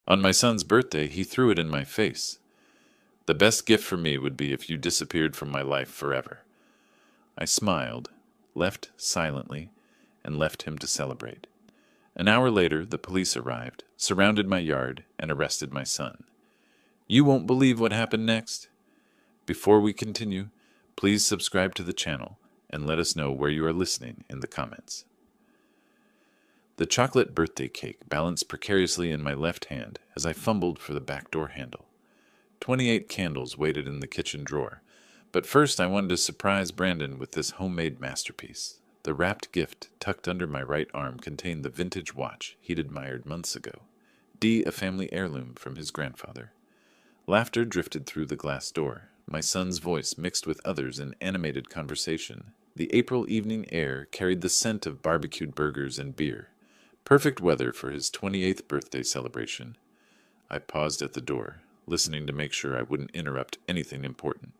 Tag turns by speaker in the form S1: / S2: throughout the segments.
S1: On my son's birthday, he threw it in my face. The best gift for me would be if you disappeared from my life forever. I smiled, left silently, and left him to celebrate. An hour later, the police arrived, surrounded my yard, and arrested my son. You won't believe what happened next. Before we continue, please subscribe to the channel and let us know where you are listening in the comments. The chocolate birthday cake balanced precariously in my left hand as I fumbled for the back door handle. 28 candles waited in the kitchen drawer, but first I wanted to surprise Brandon with this homemade masterpiece. The wrapped gift tucked under my right arm contained the vintage watch he'd admired months ago, a family heirloom from his grandfather. Laughter drifted through the glass door, my son's voice mixed with others in animated conversation. The April evening air carried the scent of barbecued burgers and beer. Perfect weather for his 28th birthday celebration. I paused at the door, listening to make sure I wouldn't interrupt anything important.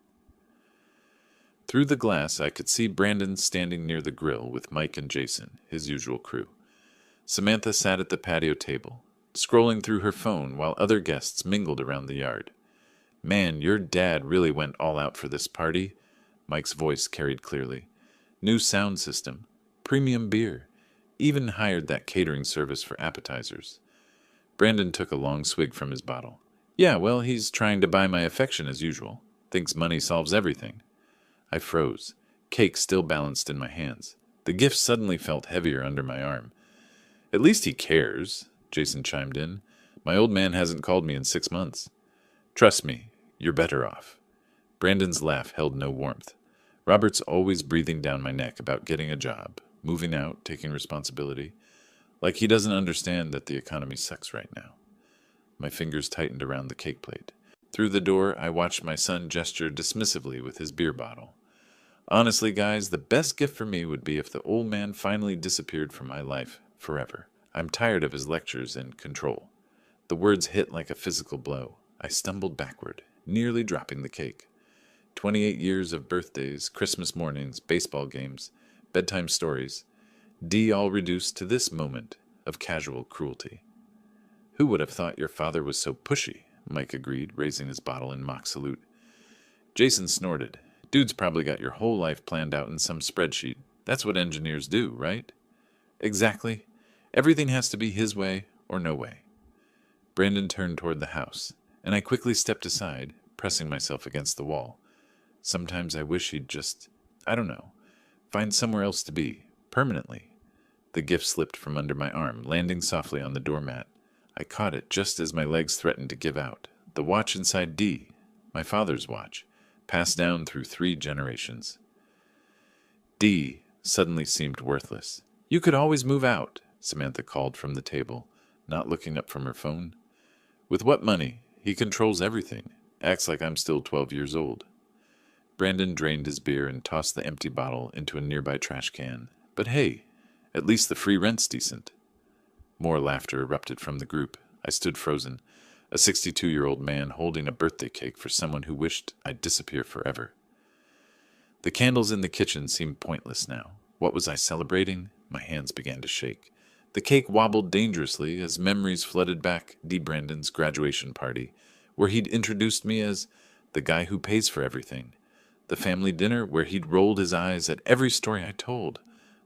S1: Through the glass, I could see Brandon standing near the grill with Mike and Jason, his usual crew. Samantha sat at the patio table, scrolling through her phone while other guests mingled around the yard. Man, your dad really went all out for this party, Mike's voice carried clearly. New sound system, premium beer, even hired that catering service for appetizers. Brandon took a long swig from his bottle. Yeah, well, he's trying to buy my affection as usual. Thinks money solves everything. I froze, cake still balanced in my hands. The gift suddenly felt heavier under my arm. At least he cares, Jason chimed in. My old man hasn't called me in 6 months. Trust me, you're better off. Brandon's laugh held no warmth. Robert's always breathing down my neck about getting a job, moving out, taking responsibility. Like he doesn't understand that the economy sucks right now. My fingers tightened around the cake plate. Through the door, I watched my son gesture dismissively with his beer bottle. Honestly, guys, the best gift for me would be if the old man finally disappeared from my life forever. I'm tired of his lectures and control. The words hit like a physical blow. I stumbled backward, nearly dropping the cake. 28 years of birthdays, Christmas mornings, baseball games, bedtime stories, all reduced to this moment of casual cruelty. Who would have thought your father was so pushy? Mike agreed, raising his bottle in mock salute. Jason snorted. Dude's probably got your whole life planned out in some spreadsheet. That's what engineers do, right? Exactly. Everything has to be his way or no way. Brandon turned toward the house, and I quickly stepped aside, pressing myself against the wall. Sometimes I wish he'd just, find somewhere else to be, permanently. The gift slipped from under my arm, landing softly on the doormat. I caught it just as my legs threatened to give out. The watch inside my father's watch, passed down through 3 generations. Suddenly seemed worthless. You could always move out, Samantha called from the table, not looking up from her phone. With what money? He controls everything. Acts like I'm still 12 years old. Brandon drained his beer and tossed the empty bottle into a nearby trash can. But hey, at least the free rent's decent. More laughter erupted from the group. I stood frozen, a 62-year-old man holding a birthday cake for someone who wished I'd disappear forever. The candles in the kitchen seemed pointless now. What was I celebrating? My hands began to shake. The cake wobbled dangerously as memories flooded back Brandon's graduation party, where he'd introduced me as the guy who pays for everything. The family dinner where he'd rolled his eyes at every story I told.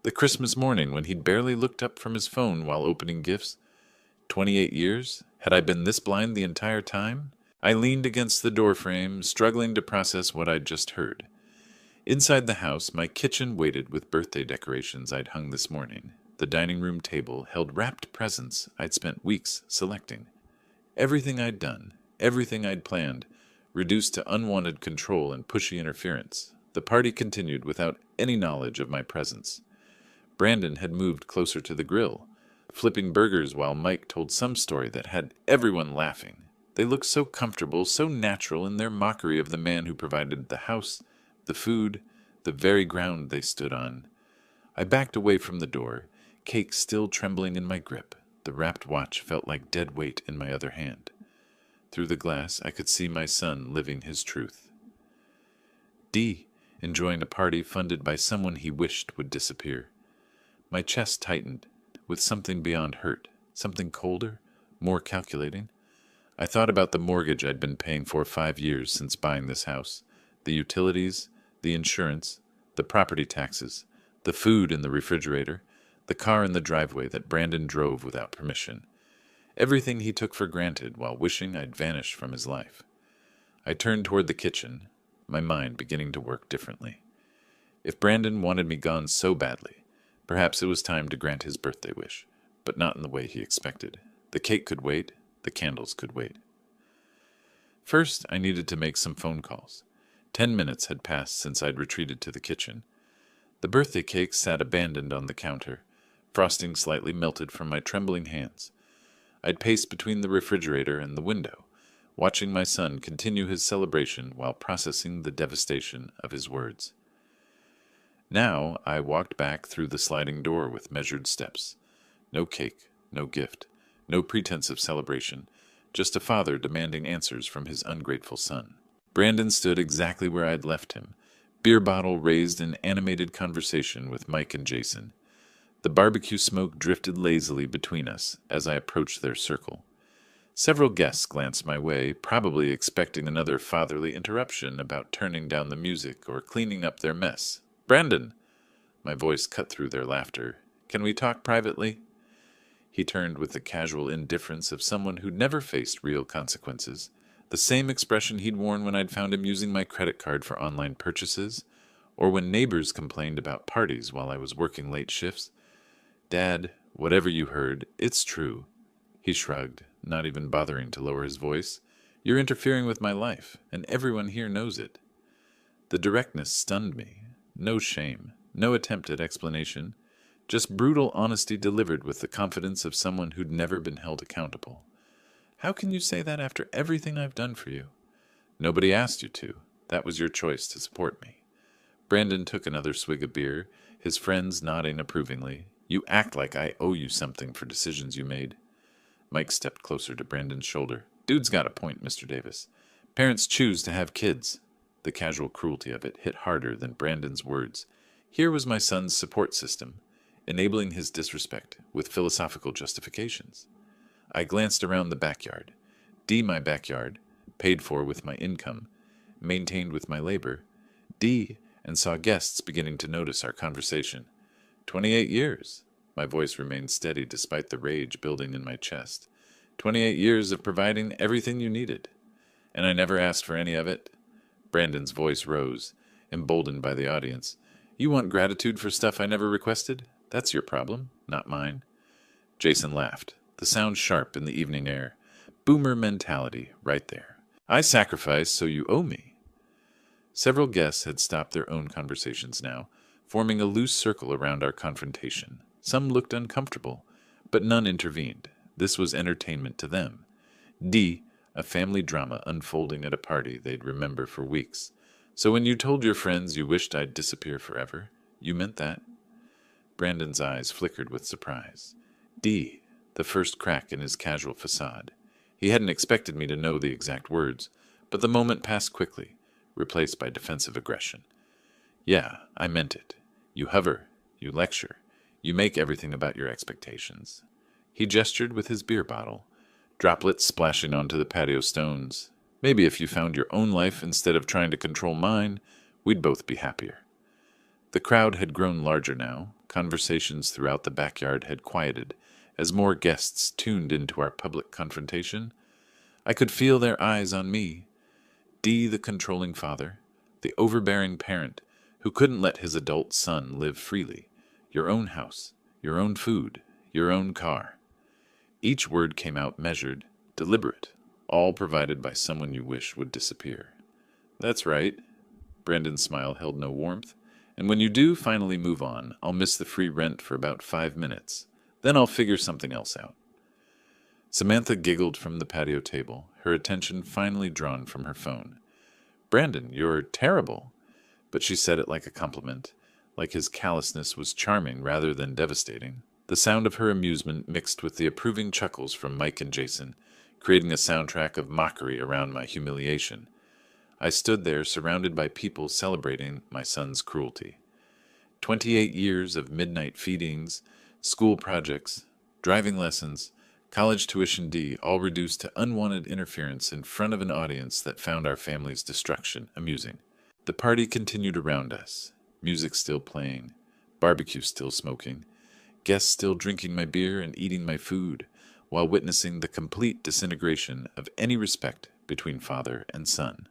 S1: The Christmas morning when he'd barely looked up from his phone while opening gifts. 28 years? Had I been this blind the entire time? I leaned against the doorframe, struggling to process what I'd just heard. Inside the house, my kitchen waited with birthday decorations I'd hung this morning. The dining room table held wrapped presents I'd spent weeks selecting. Everything I'd done, everything I'd planned, reduced to unwanted control and pushy interference. The party continued without any knowledge of my presence. Brandon had moved closer to the grill, flipping burgers while Mike told some story that had everyone laughing. They looked so comfortable, so natural in their mockery of the man who provided the house, the food, the very ground they stood on. I backed away from the door, cake still trembling in my grip. The wrapped watch felt like dead weight in my other hand. Through the glass, I could see my son living his truth. Enjoying a party funded by someone he wished would disappear. My chest tightened with something beyond hurt, something colder, more calculating. I thought about the mortgage I'd been paying for 5 years since buying this house, the utilities, the insurance, the property taxes, the food in the refrigerator, the car in the driveway that Brandon drove without permission. Everything he took for granted while wishing I'd vanished from his life. I turned toward the kitchen, my mind beginning to work differently. If Brandon wanted me gone so badly, perhaps it was time to grant his birthday wish, but not in the way he expected. The cake could wait, the candles could wait. First, I needed to make some phone calls. 10 minutes had passed since I'd retreated to the kitchen. The birthday cake sat abandoned on the counter, frosting slightly melted from my trembling hands. I'd paced between the refrigerator and the window, watching my son continue his celebration while processing the devastation of his words. Now I walked back through the sliding door with measured steps. No cake, no gift, no pretense of celebration, just a father demanding answers from his ungrateful son. Brandon stood exactly where I'd left him, beer bottle raised in animated conversation with Mike and Jason. The barbecue smoke drifted lazily between us as I approached their circle. Several guests glanced my way, probably expecting another fatherly interruption about turning down the music or cleaning up their mess. "Brandon!" My voice cut through their laughter. "Can we talk privately?" He turned with the casual indifference of someone who'd never faced real consequences, the same expression he'd worn when I'd found him using my credit card for online purchases, or when neighbors complained about parties while I was working late shifts. "Dad, whatever you heard, it's true." He shrugged, not even bothering to lower his voice. "You're interfering with my life, and everyone here knows it." The directness stunned me. No shame, no attempt at explanation, just brutal honesty delivered with the confidence of someone who'd never been held accountable. "How can you say that after everything I've done for you?" "Nobody asked you to. That was your choice to support me." Brandon took another swig of beer, his friends nodding approvingly. "You act like I owe you something for decisions you made." Mike stepped closer to Brandon's shoulder. "Dude's got a point, Mr. Davis. Parents choose to have kids." The casual cruelty of it hit harder than Brandon's words. Here was my son's support system, enabling his disrespect with philosophical justifications. I glanced around the backyard. My backyard, paid for with my income, maintained with my labor. And saw guests beginning to notice our conversation. 28 years. My voice remained steady despite the rage building in my chest. 28 years of providing everything you needed. And I never asked for any of it. Brandon's voice rose, emboldened by the audience. "You want gratitude for stuff I never requested? That's your problem, not mine." Jason laughed, the sound sharp in the evening air. Boomer mentality, right there. "I sacrifice, so you owe me." Several guests had stopped their own conversations now, forming a loose circle around our confrontation. Some looked uncomfortable, but none intervened. This was entertainment to them. A family drama unfolding at a party they'd remember for weeks. "So when you told your friends you wished I'd disappear forever, you meant that?" Brandon's eyes flickered with surprise. The first crack in his casual facade. He hadn't expected me to know the exact words, but the moment passed quickly, replaced by defensive aggression. "Yeah, I meant it. You hover, you lecture, you make everything about your expectations." He gestured with his beer bottle, droplets splashing onto the patio stones. "Maybe if you found your own life instead of trying to control mine, we'd both be happier." The crowd had grown larger now. Conversations throughout the backyard had quieted as more guests tuned into our public confrontation. I could feel their eyes on me. The controlling father, the overbearing parent who couldn't let his adult son live freely. Your own house, your own food, your own car. Each word came out measured, deliberate, all provided by someone you wish would disappear. "That's right." Brandon's smile held no warmth. "And when you do finally move on, I'll miss the free rent for about 5 minutes. Then I'll figure something else out." Samantha giggled from the patio table, her attention finally drawn from her phone. "Brandon, you're terrible." But she said it like a compliment, like his callousness was charming rather than devastating. The sound of her amusement mixed with the approving chuckles from Mike and Jason, creating a soundtrack of mockery around my humiliation. I stood there surrounded by people celebrating my son's cruelty. 28 years of midnight feedings, school projects, driving lessons, College tuition D, all reduced to unwanted interference in front of an audience that found our family's destruction amusing. The party continued around us, music still playing, barbecue still smoking, guests still drinking my beer and eating my food, while witnessing the complete disintegration of any respect between father and son.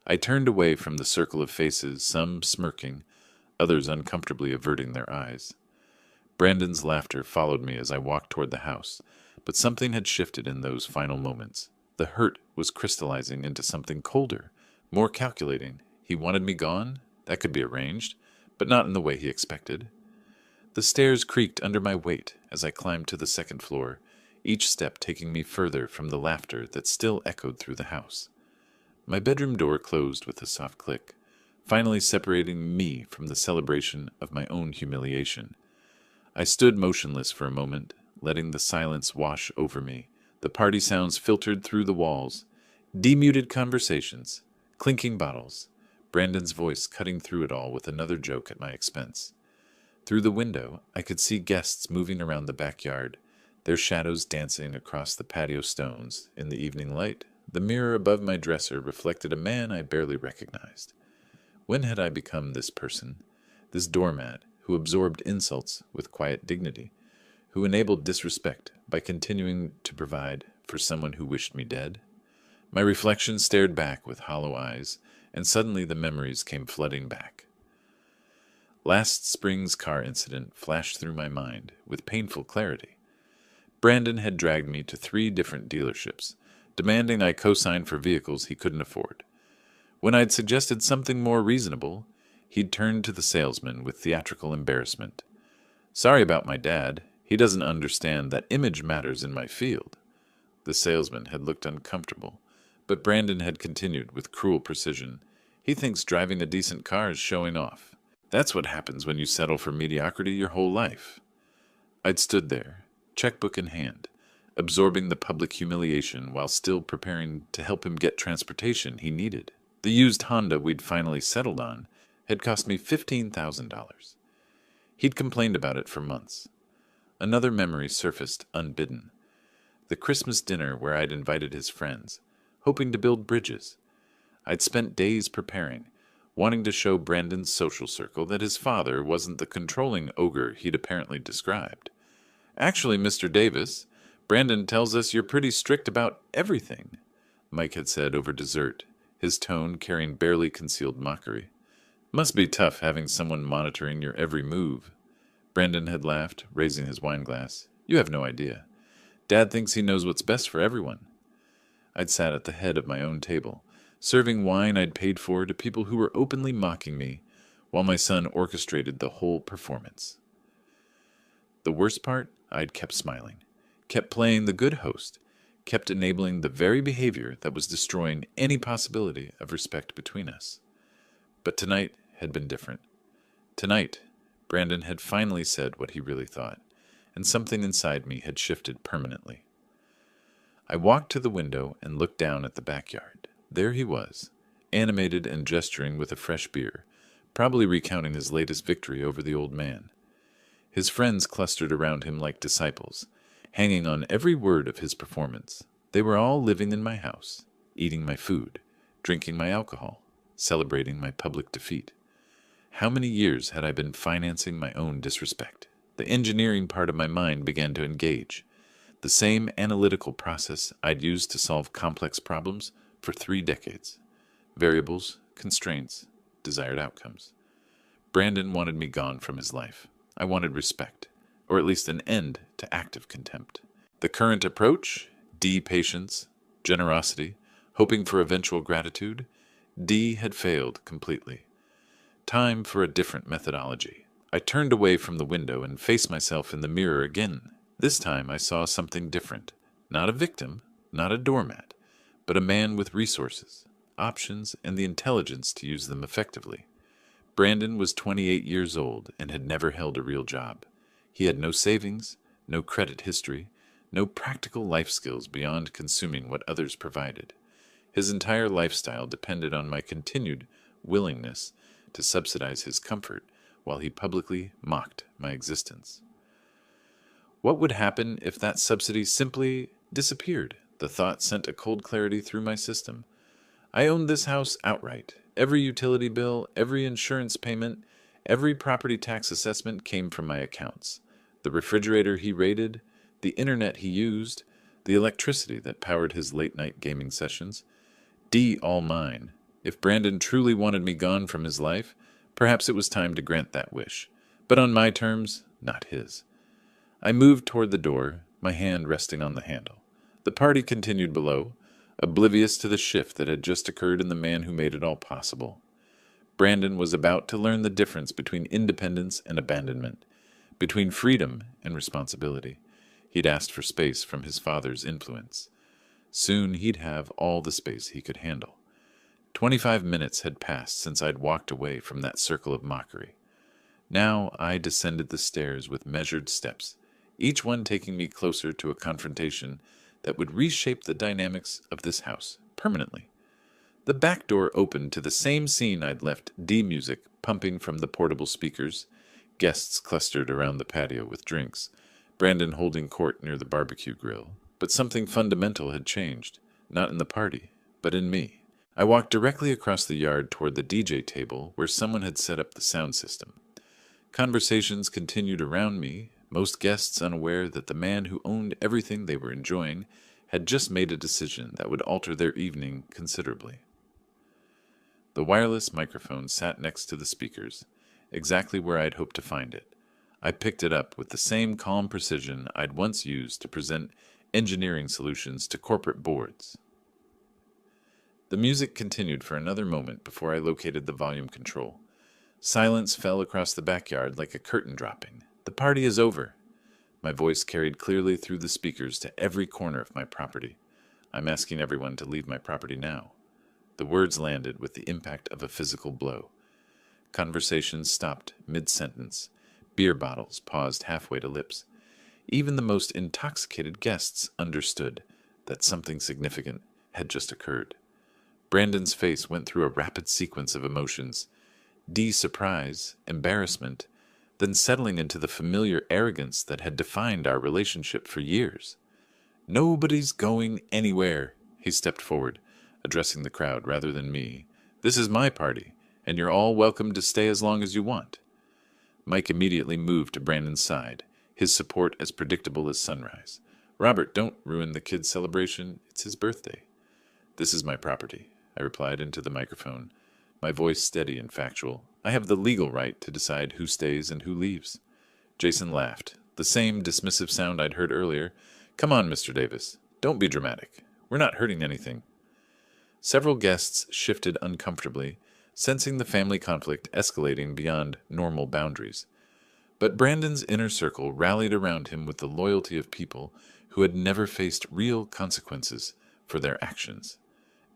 S1: I turned away from the circle of faces, some smirking, others uncomfortably averting their eyes. Brandon's laughter followed me as I walked toward the house, but something had shifted in those final moments. The hurt was crystallizing into something colder, more calculating. He wanted me gone? That could be arranged, but not in the way he expected. The stairs creaked under my weight as I climbed to the second floor, each step taking me further from the laughter that still echoed through the house. My bedroom door closed with a soft click, finally separating me from the celebration of my own humiliation. I stood motionless for a moment, letting the silence wash over me. The party sounds filtered through the walls, demuted conversations, clinking bottles, Brandon's voice cutting through it all with another joke at my expense. Through the window, I could see guests moving around the backyard, their shadows dancing across the patio stones. In the evening light, the mirror above my dresser reflected a man I barely recognized. When had I become this person, this doormat who absorbed insults with quiet dignity, who enabled disrespect by continuing to provide for someone who wished me dead? My reflection stared back with hollow eyes, and suddenly the memories came flooding back. Last spring's car incident flashed through my mind with painful clarity. Brandon had dragged me to 3 different dealerships, demanding I co-sign for vehicles he couldn't afford. When I'd suggested something more reasonable, he'd turned to the salesman with theatrical embarrassment. "Sorry about my dad. He doesn't understand that image matters in my field." The salesman had looked uncomfortable, but Brandon had continued with cruel precision. "He thinks driving a decent car is showing off. That's what happens when you settle for mediocrity your whole life." I'd stood there, checkbook in hand, absorbing the public humiliation while still preparing to help him get transportation he needed. The used Honda we'd finally settled on had cost me $15,000. He'd complained about it for months. Another memory surfaced unbidden. The Christmas dinner where I'd invited his friends, hoping to build bridges. I'd spent days preparing, wanting to show Brandon's social circle that his father wasn't the controlling ogre he'd apparently described. "Actually, Mr. Davis, Brandon tells us you're pretty strict about everything," Mike had said over dessert, his tone carrying barely concealed mockery. "Must be tough having someone monitoring your every move." Brandon had laughed, raising his wine glass. "You have no idea. Dad thinks he knows what's best for everyone." I'd sat at the head of my own table, serving wine I'd paid for to people who were openly mocking me, while my son orchestrated the whole performance. The worst part, I'd kept smiling, kept playing the good host, kept enabling the very behavior that was destroying any possibility of respect between us. But tonight had been different. Tonight, Brandon had finally said what he really thought, and something inside me had shifted permanently. I walked to the window and looked down at the backyard. There he was, animated and gesturing with a fresh beer, probably recounting his latest victory over the old man. His friends clustered around him like disciples, hanging on every word of his performance. They were all living in my house, eating my food, drinking my alcohol, celebrating my public defeat. How many years had I been financing my own disrespect? The engineering part of my mind began to engage. The same analytical process I'd used to solve complex problems for 3 decades. Variables, constraints, desired outcomes. Brandon wanted me gone from his life. I wanted respect, or at least an end to active contempt. The current approach, D, patience, generosity, hoping for eventual gratitude, D had failed completely. Time for a different methodology. I turned away from the window and faced myself in the mirror again. This time I saw something different. Not a victim, not a doormat, but a man with resources, options, and the intelligence to use them effectively. Brandon was 28 years old and had never held a real job. He had no savings, no credit history, no practical life skills beyond consuming what others provided. His entire lifestyle depended on my continued willingness to subsidize his comfort while he publicly mocked my existence. What would happen if that subsidy simply disappeared? The thought sent a cold clarity through my system. I owned this house outright. Every utility bill, every insurance payment, every property tax assessment came from my accounts. The refrigerator he raided, the internet he used, the electricity that powered his late-night gaming sessions. All mine. If Brandon truly wanted me gone from his life, perhaps it was time to grant that wish. But on my terms, not his. I moved toward the door, my hand resting on the handle. The party continued below, oblivious to the shift that had just occurred in the man who made it all possible. Brandon was about to learn the difference between independence and abandonment, between freedom and responsibility. He'd asked for space from his father's influence. Soon he'd have all the space he could handle. 25 minutes had passed since I'd walked away from that circle of mockery. Now I descended the stairs with measured steps, each one taking me closer to a confrontation that would reshape the dynamics of this house permanently. The back door opened to the same scene I'd left, music pumping from the portable speakers, guests clustered around the patio with drinks, Brandon holding court near the barbecue grill. But something fundamental had changed, not in the party, but in me. I walked directly across the yard toward the DJ table where someone had set up the sound system. Conversations continued around me, most guests unaware that the man who owned everything they were enjoying had just made a decision that would alter their evening considerably. The wireless microphone sat next to the speakers, exactly where I'd hoped to find it. I picked it up with the same calm precision I'd once used to present engineering solutions to corporate boards. The music continued for another moment before I located the volume control. Silence fell across the backyard like a curtain dropping. The party is over. My voice carried clearly through the speakers to every corner of my property. I'm asking everyone to leave my property now. The words landed with the impact of a physical blow. Conversations stopped mid-sentence. Beer bottles paused halfway to lips. Even the most intoxicated guests understood that something significant had just occurred. Brandon's face went through a rapid sequence of emotions. Surprise, embarrassment, then settling into the familiar arrogance that had defined our relationship for years. "Nobody's going anywhere," he stepped forward, addressing the crowd rather than me. "This is my party, and you're all welcome to stay as long as you want." Mike immediately moved to Brandon's side, his support as predictable as sunrise. "Robert, don't ruin the kid's celebration. It's his birthday." "This is my property," I replied into the microphone, my voice steady and factual. "I have the legal right to decide who stays and who leaves." Jason laughed, the same dismissive sound I'd heard earlier. "Come on, Mr. Davis. Don't be dramatic. We're not hurting anything." Several guests shifted uncomfortably, sensing the family conflict escalating beyond normal boundaries. But Brandon's inner circle rallied around him with the loyalty of people who had never faced real consequences for their actions.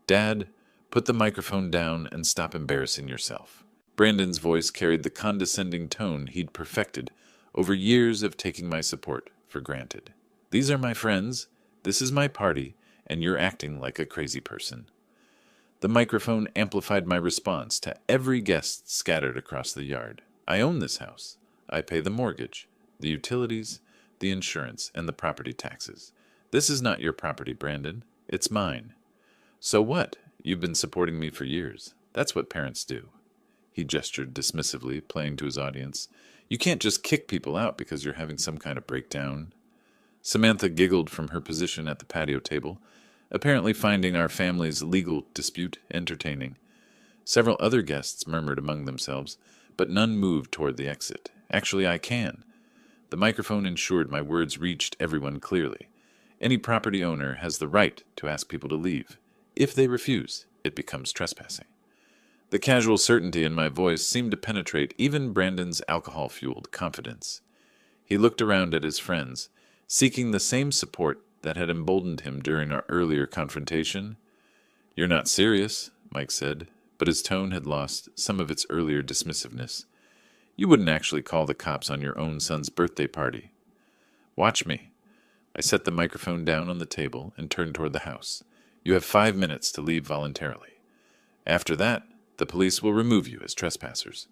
S1: "Dad, put the microphone down and stop embarrassing yourself." Brandon's voice carried the condescending tone he'd perfected over years of taking my support for granted. "These are my friends, this is my party, and you're acting like a crazy person." The microphone amplified my response to every guest scattered across the yard. "I own this house. I pay the mortgage, the utilities, the insurance, and the property taxes. This is not your property, Brandon. It's mine." "So what? You've been supporting me for years. That's what parents do." He gestured dismissively, playing to his audience. "You can't just kick people out because you're having some kind of breakdown." Samantha giggled from her position at the patio table, apparently finding our family's legal dispute entertaining. Several other guests murmured among themselves, but none moved toward the exit. "Actually, I can." The microphone ensured my words reached everyone clearly. Any property owner has the right to ask people to leave. If they refuse, it becomes trespassing. The casual certainty in my voice seemed to penetrate even Brandon's alcohol-fueled confidence. He looked around at his friends, seeking the same support that had emboldened him during our earlier confrontation. "You're not serious," Mike said, but his tone had lost some of its earlier dismissiveness. "You wouldn't actually call the cops on your own son's birthday party." "Watch me." I set the microphone down on the table and turned toward the house. "You have 5 minutes to leave voluntarily. After that, the police will remove you as trespassers."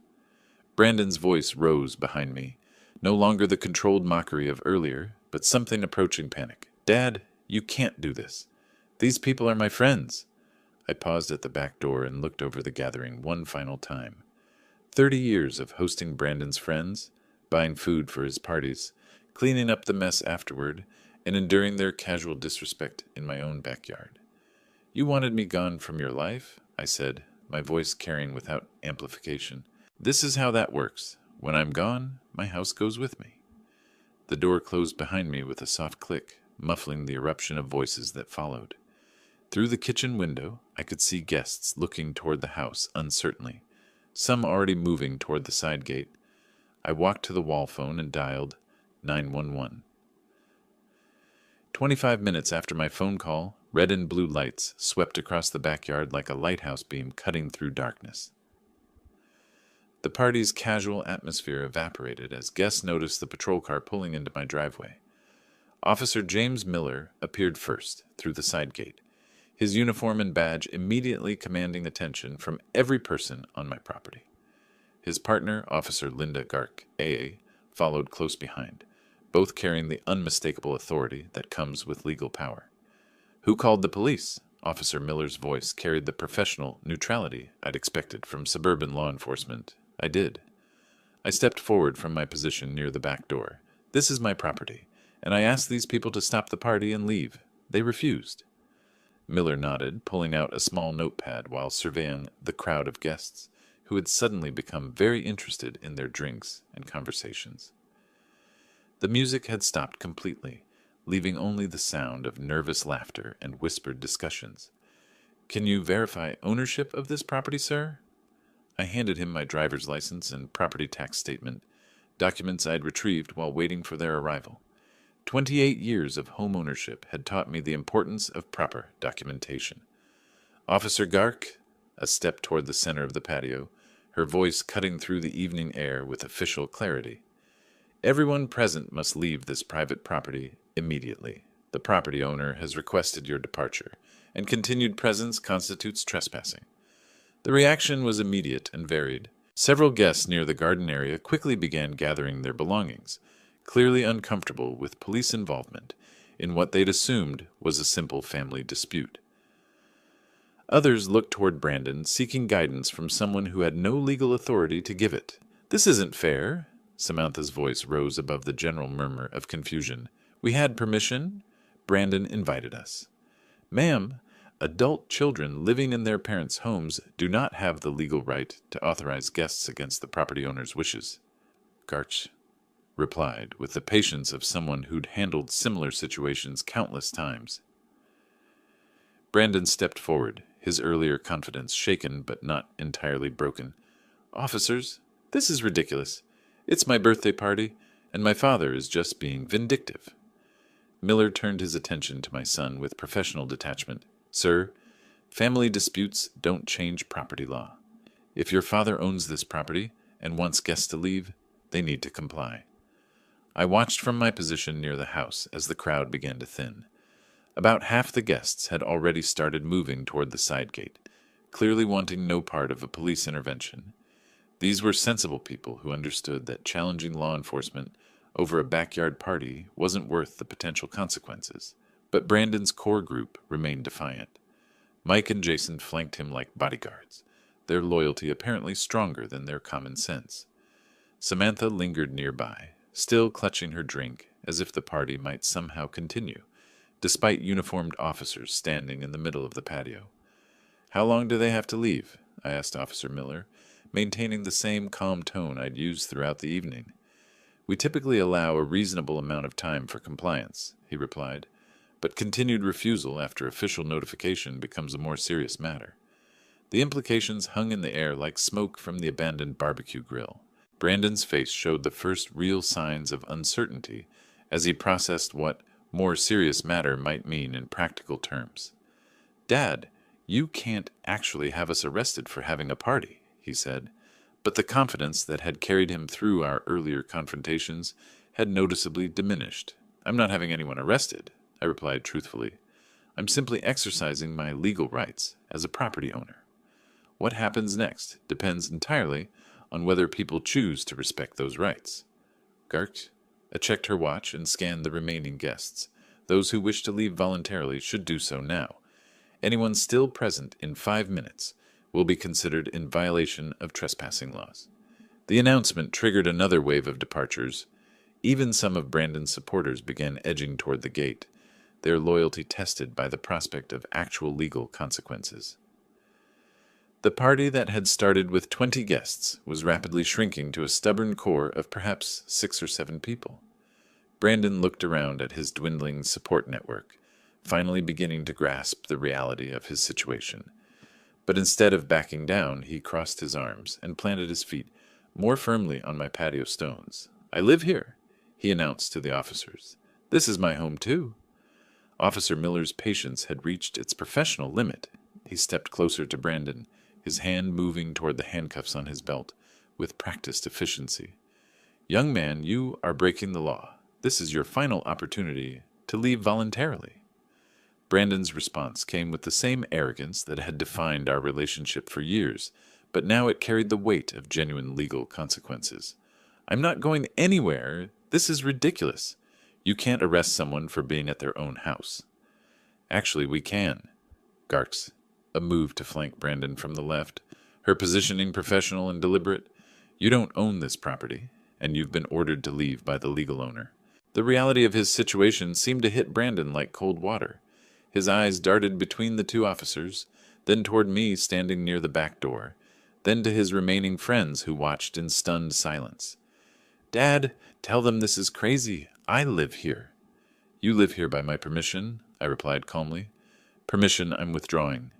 S1: Brandon's voice rose behind me, no longer the controlled mockery of earlier, but but something approaching panic. Dad, you can't do this. These people are my friends. I paused at the back door and looked over the gathering one final time. 30 years of hosting Brandon's friends, buying food for his parties, cleaning up the mess afterward, and enduring their casual disrespect in my own backyard. You wanted me gone from your life? I said, my voice carrying without amplification. This is how that works. When I'm gone, my house goes with me. The door closed behind me with a soft click, muffling the eruption of voices that followed. Through the kitchen window, I could see guests looking toward the house uncertainly, some already moving toward the side gate. I walked to the wall phone and dialed 911. 25 minutes after my phone call, red and blue lights swept across the backyard like a lighthouse beam cutting through darkness. The party's casual atmosphere evaporated as guests noticed the patrol car pulling into my driveway. Officer James Miller appeared first, through the side gate, his uniform and badge immediately commanding attention from every person on my property. His partner, Officer Linda Gark, AA, followed close behind, both carrying the unmistakable authority that comes with legal power. Who called the police? Officer Miller's voice carried the professional neutrality I'd expected from suburban law enforcement. I did. I stepped forward from my position near the back door. This is my property, and I asked these people to stop the party and leave. They refused. Miller nodded, pulling out a small notepad while surveying the crowd of guests, who had suddenly become very interested in their drinks and conversations. The music had stopped completely, leaving only the sound of nervous laughter and whispered discussions. Can you verify ownership of this property, sir? I handed him my driver's license and property tax statement, documents I'd retrieved while waiting for their arrival. 28 years of home ownership had taught me the importance of proper documentation. Officer Gark, a step toward the center of the patio, her voice cutting through the evening air with official clarity. Everyone present must leave this private property immediately. The property owner has requested your departure, and continued presence constitutes trespassing. The reaction was immediate and varied. Several guests near the garden area quickly began gathering their belongings, clearly uncomfortable with police involvement in what they'd assumed was a simple family dispute. Others looked toward Brandon, seeking guidance from someone who had no legal authority to give it. This isn't fair. Samantha's voice rose above the general murmur of confusion. We had permission. Brandon invited us. Ma'am, adult children living in their parents' homes do not have the legal right to authorize guests against the property owner's wishes. Garch replied with the patience of someone who'd handled similar situations countless times. Brandon stepped forward, his earlier confidence shaken but not entirely broken. Officers, this is ridiculous. It's my birthday party, and my father is just being vindictive. Miller turned his attention to my son with professional detachment. Sir, family disputes don't change property law. If your father owns this property and wants guests to leave, they need to comply. I watched from my position near the house as the crowd began to thin. About half the guests had already started moving toward the side gate, clearly wanting no part of a police intervention. These were sensible people who understood that challenging law enforcement over a backyard party wasn't worth the potential consequences. But Brandon's core group remained defiant. Mike and Jason flanked him like bodyguards, their loyalty apparently stronger than their common sense. Samantha lingered nearby, still clutching her drink as if the party might somehow continue, despite uniformed officers standing in the middle of the patio. How long do they have to leave? I asked Officer Miller, maintaining the same calm tone I'd used throughout the evening. We typically allow a reasonable amount of time for compliance, he replied, but continued refusal after official notification becomes a more serious matter. The implications hung in the air like smoke from the abandoned barbecue grill. Brandon's face showed the first real signs of uncertainty as he processed what more serious matter might mean in practical terms. Dad, you can't actually have us arrested for having a party, he said, but the confidence that had carried him through our earlier confrontations had noticeably diminished. I'm not having anyone arrested, I replied truthfully. I'm simply exercising my legal rights as a property owner. What happens next depends entirely on whether people choose to respect those rights. Garch I checked her watch and scanned the remaining guests. Those who wish to leave voluntarily should do so now. Anyone still present in 5 minutes will be considered in violation of trespassing laws. The announcement triggered another wave of departures. Even some of Brandon's supporters began edging toward the gate, their loyalty tested by the prospect of actual legal consequences. The party that had started with 20 guests was rapidly shrinking to a stubborn core of perhaps 6 or 7 people. Brandon looked around at his dwindling support network, finally beginning to grasp the reality of his situation. But instead of backing down, he crossed his arms and planted his feet more firmly on my patio stones. "I live here," he announced to the officers. "This is my home, too." Officer Miller's patience had reached its professional limit. He stepped closer to Brandon, his hand moving toward the handcuffs on his belt with practiced efficiency. "Young man, you are breaking the law. This is your final opportunity to leave voluntarily." Brandon's response came with the same arrogance that had defined our relationship for years, but now it carried the weight of genuine legal consequences. "I'm not going anywhere. This is ridiculous. You can't arrest someone for being at their own house." "Actually, we can." Garx, a move to flank Brandon from the left, her positioning professional and deliberate. "You don't own this property, and you've been ordered to leave by the legal owner." The reality of his situation seemed to hit Brandon like cold water. His eyes darted between the 2 officers, then toward me standing near the back door, then to his remaining friends who watched in stunned silence. "Dad, tell them this is crazy. I live here." "You live here by my permission," I replied calmly. "Permission I'm withdrawing."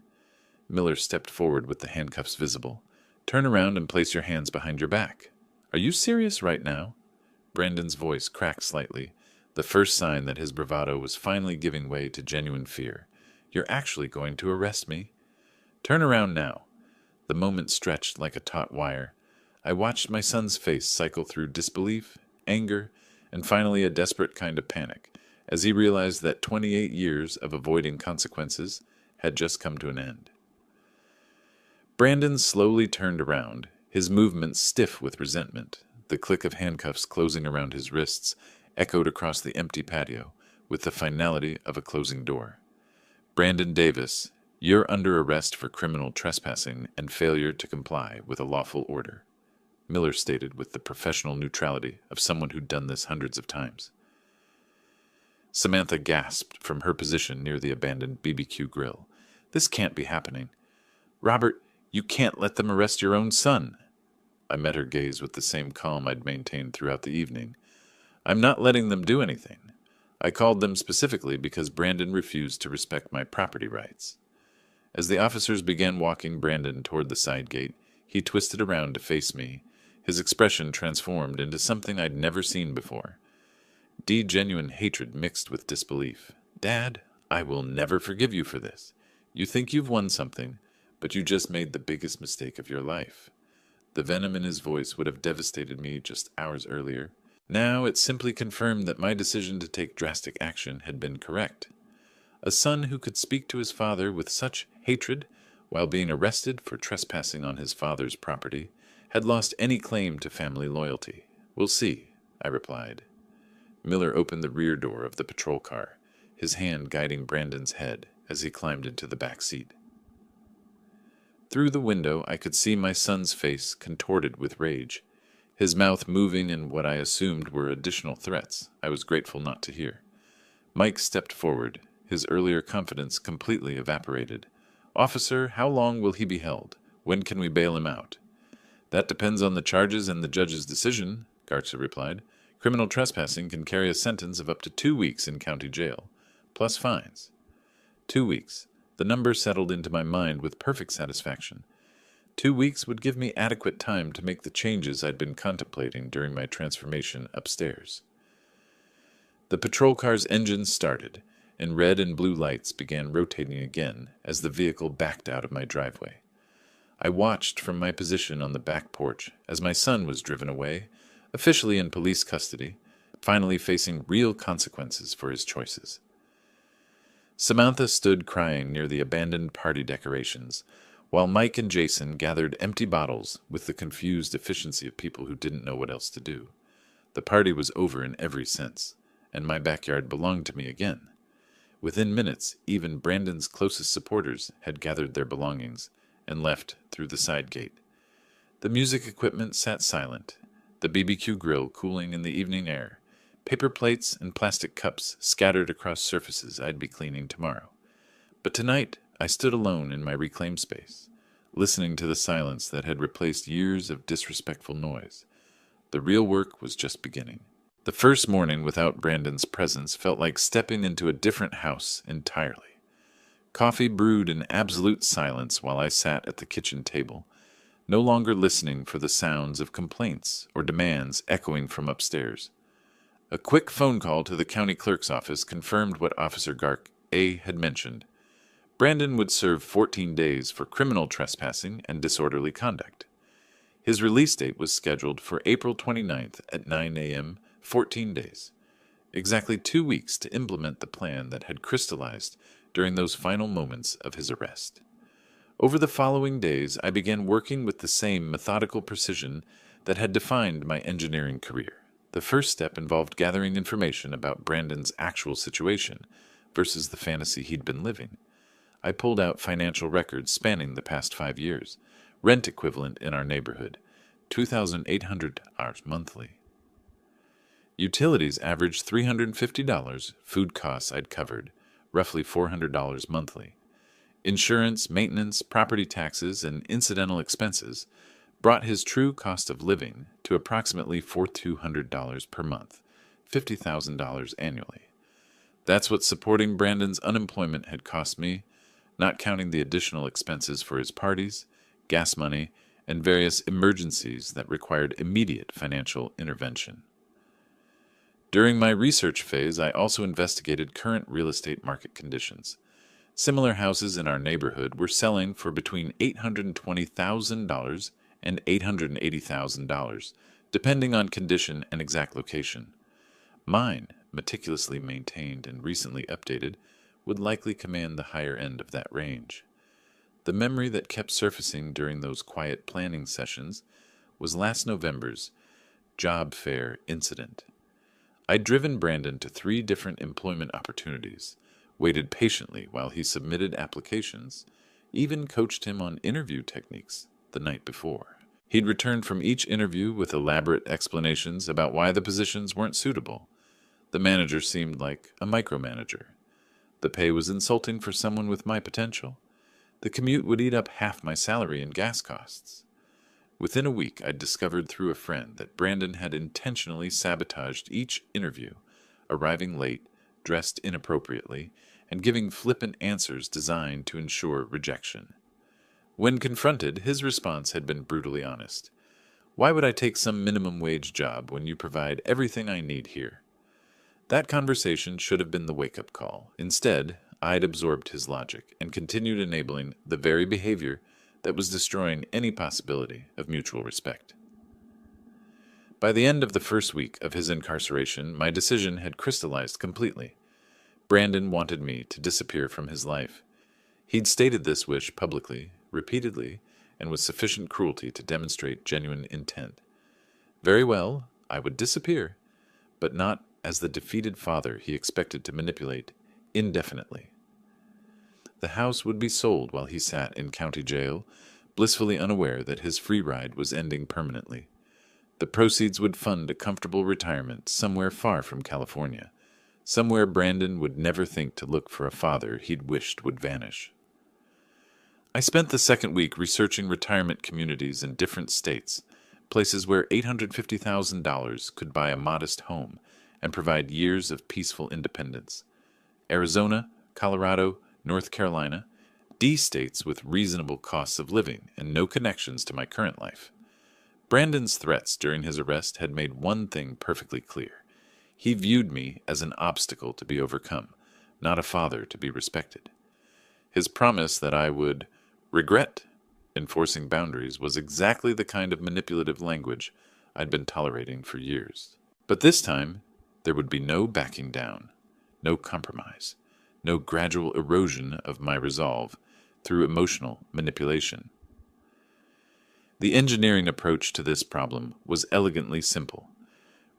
S1: Miller stepped forward with the handcuffs visible. "Turn around and place your hands behind your back." "Are you serious right now?" Brandon's voice cracked slightly, the first sign that his bravado was finally giving way to genuine fear. "You're actually going to arrest me?" "Turn around now." The moment stretched like a taut wire. I watched my son's face cycle through disbelief, anger, and finally a desperate kind of panic, as he realized that 28 years of avoiding consequences had just come to an end. Brandon slowly turned around, his movements stiff with resentment. The click of handcuffs closing around his wrists echoed across the empty patio with the finality of a closing door. "Brandon Davis, you're under arrest for criminal trespassing and failure to comply with a lawful order," Miller stated with the professional neutrality of someone who'd done this hundreds of times. Samantha gasped from her position near the abandoned BBQ grill. "This can't be happening. Robert, you can't let them arrest your own son." I met her gaze with the same calm I'd maintained throughout the evening. "I'm not letting them do anything. I called them specifically because Brandon refused to respect my property rights." As the officers began walking Brandon toward the side gate, he twisted around to face me, his expression transformed into something I'd never seen before. Genuine hatred mixed with disbelief. "Dad, I will never forgive you for this. You think you've won something, but you just made the biggest mistake of your life." The venom in his voice would have devastated me just hours earlier. Now it simply confirmed that my decision to take drastic action had been correct. A son who could speak to his father with such hatred while being arrested for trespassing on his father's property had lost any claim to family loyalty. "We'll see," I replied. Miller opened the rear door of the patrol car, his hand guiding Brandon's head as he climbed into the back seat. Through the window, I could see my son's face contorted with rage, his mouth moving in what I assumed were additional threats I was grateful not to hear. Mike stepped forward, his earlier confidence completely evaporated. "Officer, how long will he be held? When can we bail him out?" "That depends on the charges and the judge's decision," Garza replied. "Criminal trespassing can carry a sentence of up to 2 weeks in county jail, plus fines." 2 weeks. The number settled into my mind with perfect satisfaction. 2 weeks would give me adequate time to make the changes I'd been contemplating during my transformation upstairs. The patrol car's engine started, and red and blue lights began rotating again as the vehicle backed out of my driveway. I watched from my position on the back porch as my son was driven away, officially in police custody, finally facing real consequences for his choices. Samantha stood crying near the abandoned party decorations, while Mike and Jason gathered empty bottles with the confused efficiency of people who didn't know what else to do. The party was over in every sense, and my backyard belonged to me again. Within minutes, even Brandon's closest supporters had gathered their belongings and left through the side gate. The music equipment sat silent, the BBQ grill cooling in the evening air, paper plates and plastic cups scattered across surfaces I'd be cleaning tomorrow. But tonight, I stood alone in my reclaimed space, listening to the silence that had replaced years of disrespectful noise. The real work was just beginning. The first morning without Brandon's presence felt like stepping into a different house entirely. Coffee brewed in absolute silence while I sat at the kitchen table, no longer listening for the sounds of complaints or demands echoing from upstairs. A quick phone call to the county clerk's office confirmed what Officer Gark A. had mentioned. Brandon would serve 14 days for criminal trespassing and disorderly conduct. His release date was scheduled for April 29th at 9 a.m., 14 days. Exactly 2 weeks to implement the plan that had crystallized during those final moments of his arrest. Over the following days, I began working with the same methodical precision that had defined my engineering career. The first step involved gathering information about Brandon's actual situation versus the fantasy he'd been living. I pulled out financial records spanning the past 5 years, rent equivalent in our neighborhood, $2,800 monthly. Utilities averaged $350, food costs I'd covered, roughly $400 monthly. Insurance, maintenance, property taxes, and incidental expenses brought his true cost of living to approximately $4,200 per month, $50,000 annually. That's what supporting Brandon's unemployment had cost me, not counting the additional expenses for his parties, gas money, and various emergencies that required immediate financial intervention. During my research phase, I also investigated current real estate market conditions. Similar houses in our neighborhood were selling for between $820,000 and $880,000, depending on condition and exact location. Mine, meticulously maintained and recently updated, would likely command the higher end of that range. The memory that kept surfacing during those quiet planning sessions was last November's job fair incident. I'd driven Brandon to 3 different employment opportunities, waited patiently while he submitted applications, even coached him on interview techniques the night before. He'd returned from each interview with elaborate explanations about why the positions weren't suitable. The manager seemed like a micromanager. The pay was insulting for someone with my potential. The commute would eat up half my salary in gas costs. Within a week, I'd discovered through a friend that Brandon had intentionally sabotaged each interview, arriving late, dressed inappropriately, and giving flippant answers designed to ensure rejection. When confronted, his response had been brutally honest. "Why would I take some minimum wage job when you provide everything I need here?" That conversation should have been the wake-up call. Instead, I'd absorbed his logic and continued enabling the very behavior that was destroying any possibility of mutual respect. By the end of the first week of his incarceration, my decision had crystallized completely. Brandon wanted me to disappear from his life. He'd stated this wish publicly, repeatedly, and with sufficient cruelty to demonstrate genuine intent. Very well, I would disappear, but not as the defeated father he expected to manipulate indefinitely. The house would be sold while he sat in county jail, blissfully unaware that his free ride was ending permanently. The proceeds would fund a comfortable retirement somewhere far from California, somewhere Brandon would never think to look for a father he'd wished would vanish. I spent the second week researching retirement communities in different states, places where $850,000 could buy a modest home and provide years of peaceful independence. Arizona, Colorado, North Carolina, D states with reasonable costs of living and no connections to my current life. Brandon's threats during his arrest had made one thing perfectly clear. He viewed me as an obstacle to be overcome, not a father to be respected. His promise that I would regret enforcing boundaries was exactly the kind of manipulative language I'd been tolerating for years. But this time, there would be no backing down, no compromise, no gradual erosion of my resolve through emotional manipulation. The engineering approach to this problem was elegantly simple.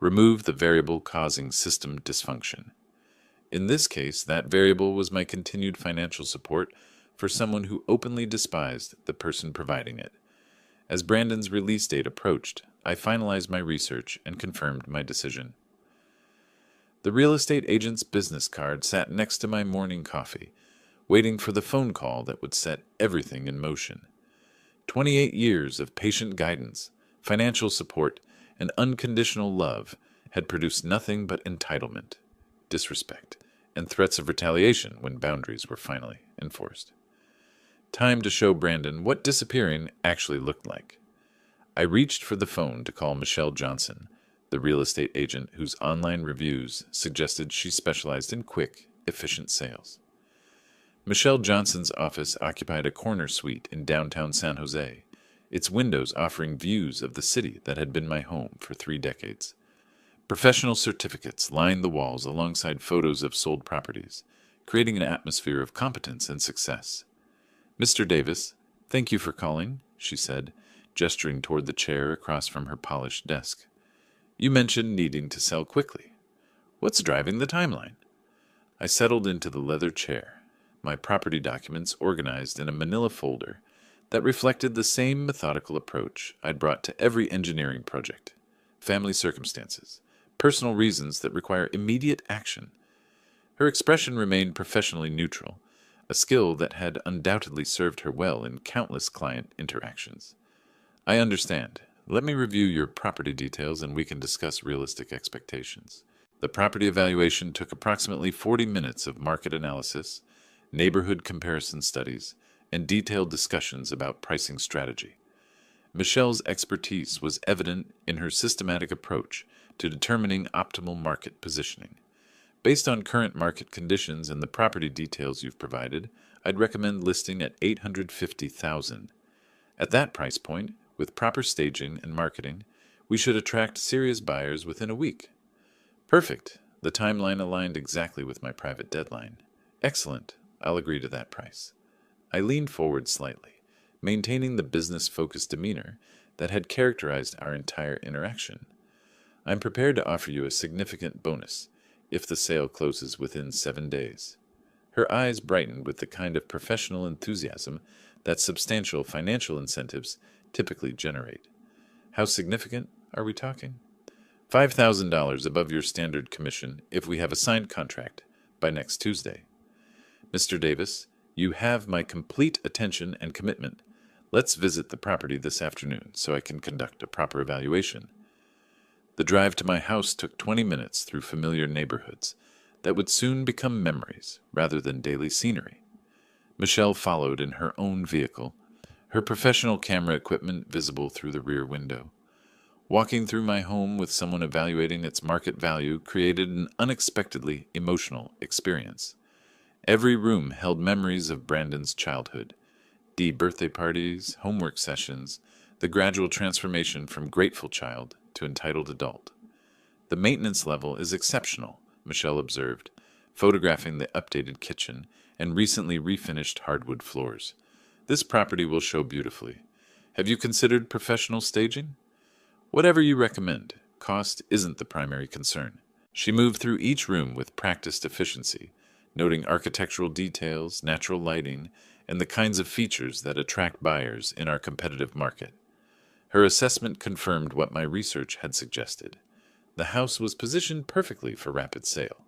S1: Remove the variable causing system dysfunction. In this case, that variable was my continued financial support for someone who openly despised the person providing it. As Brandon's release date approached, I finalized my research and confirmed my decision. The real estate agent's business card sat next to my morning coffee, waiting for the phone call that would set everything in motion. 28 years of patient guidance, financial support, and unconditional love had produced nothing but entitlement, disrespect, and threats of retaliation when boundaries were finally enforced. Time to show Brandon what disappearing actually looked like. I reached for the phone to call Michelle Johnson, the real estate agent whose online reviews suggested she specialized in quick, efficient sales. Michelle Johnson's office occupied a corner suite in downtown San Jose, its windows offering views of the city that had been my home for 3 decades. Professional certificates lined the walls alongside photos of sold properties, creating an atmosphere of competence and success. "Mr. Davis, thank you for calling," she said, gesturing toward the chair across from her polished desk. "You mentioned needing to sell quickly. What's driving the timeline?" I settled into the leather chair, my property documents organized in a manila folder that reflected the same methodical approach I'd brought to every engineering project: family circumstances, personal reasons that require immediate action. Her expression remained professionally neutral, a skill that had undoubtedly served her well in countless client interactions. "I understand. Let me review your property details and we can discuss realistic expectations." The property evaluation took approximately 40 minutes of market analysis, neighborhood comparison studies, and detailed discussions about pricing strategy. Michelle's expertise was evident in her systematic approach to determining optimal market positioning. "Based on current market conditions and the property details you've provided, I'd recommend listing at $850,000. At that price point, with proper staging and marketing, we should attract serious buyers within a week." "Perfect. The timeline aligned exactly with my private deadline." "Excellent. I'll agree to that price." I leaned forward slightly, maintaining the business-focused demeanor that had characterized our entire interaction. "I'm prepared to offer you a significant bonus if the sale closes within 7 days. Her eyes brightened with the kind of professional enthusiasm that substantial financial incentives typically generate. "How significant are we talking?" $5,000 above your standard commission if we have a signed contract by next Tuesday. "Mr. Davis, you have my complete attention and commitment. Let's visit the property this afternoon so I can conduct a proper evaluation." The drive to my house took 20 minutes through familiar neighborhoods that would soon become memories rather than daily scenery. Michelle followed in her own vehicle, her professional camera equipment visible through the rear window. Walking through my home with someone evaluating its market value created an unexpectedly emotional experience. Every room held memories of Brandon's childhood: birthday parties, homework sessions, the gradual transformation from grateful child to entitled adult. "The maintenance level is exceptional," Michelle observed, photographing the updated kitchen and recently refinished hardwood floors. "This property will show beautifully. Have you considered professional staging?" "Whatever you recommend. Cost isn't the primary concern." She moved through each room with practiced efficiency, noting architectural details, natural lighting, and the kinds of features that attract buyers in our competitive market. Her assessment confirmed what my research had suggested. The house was positioned perfectly for rapid sale.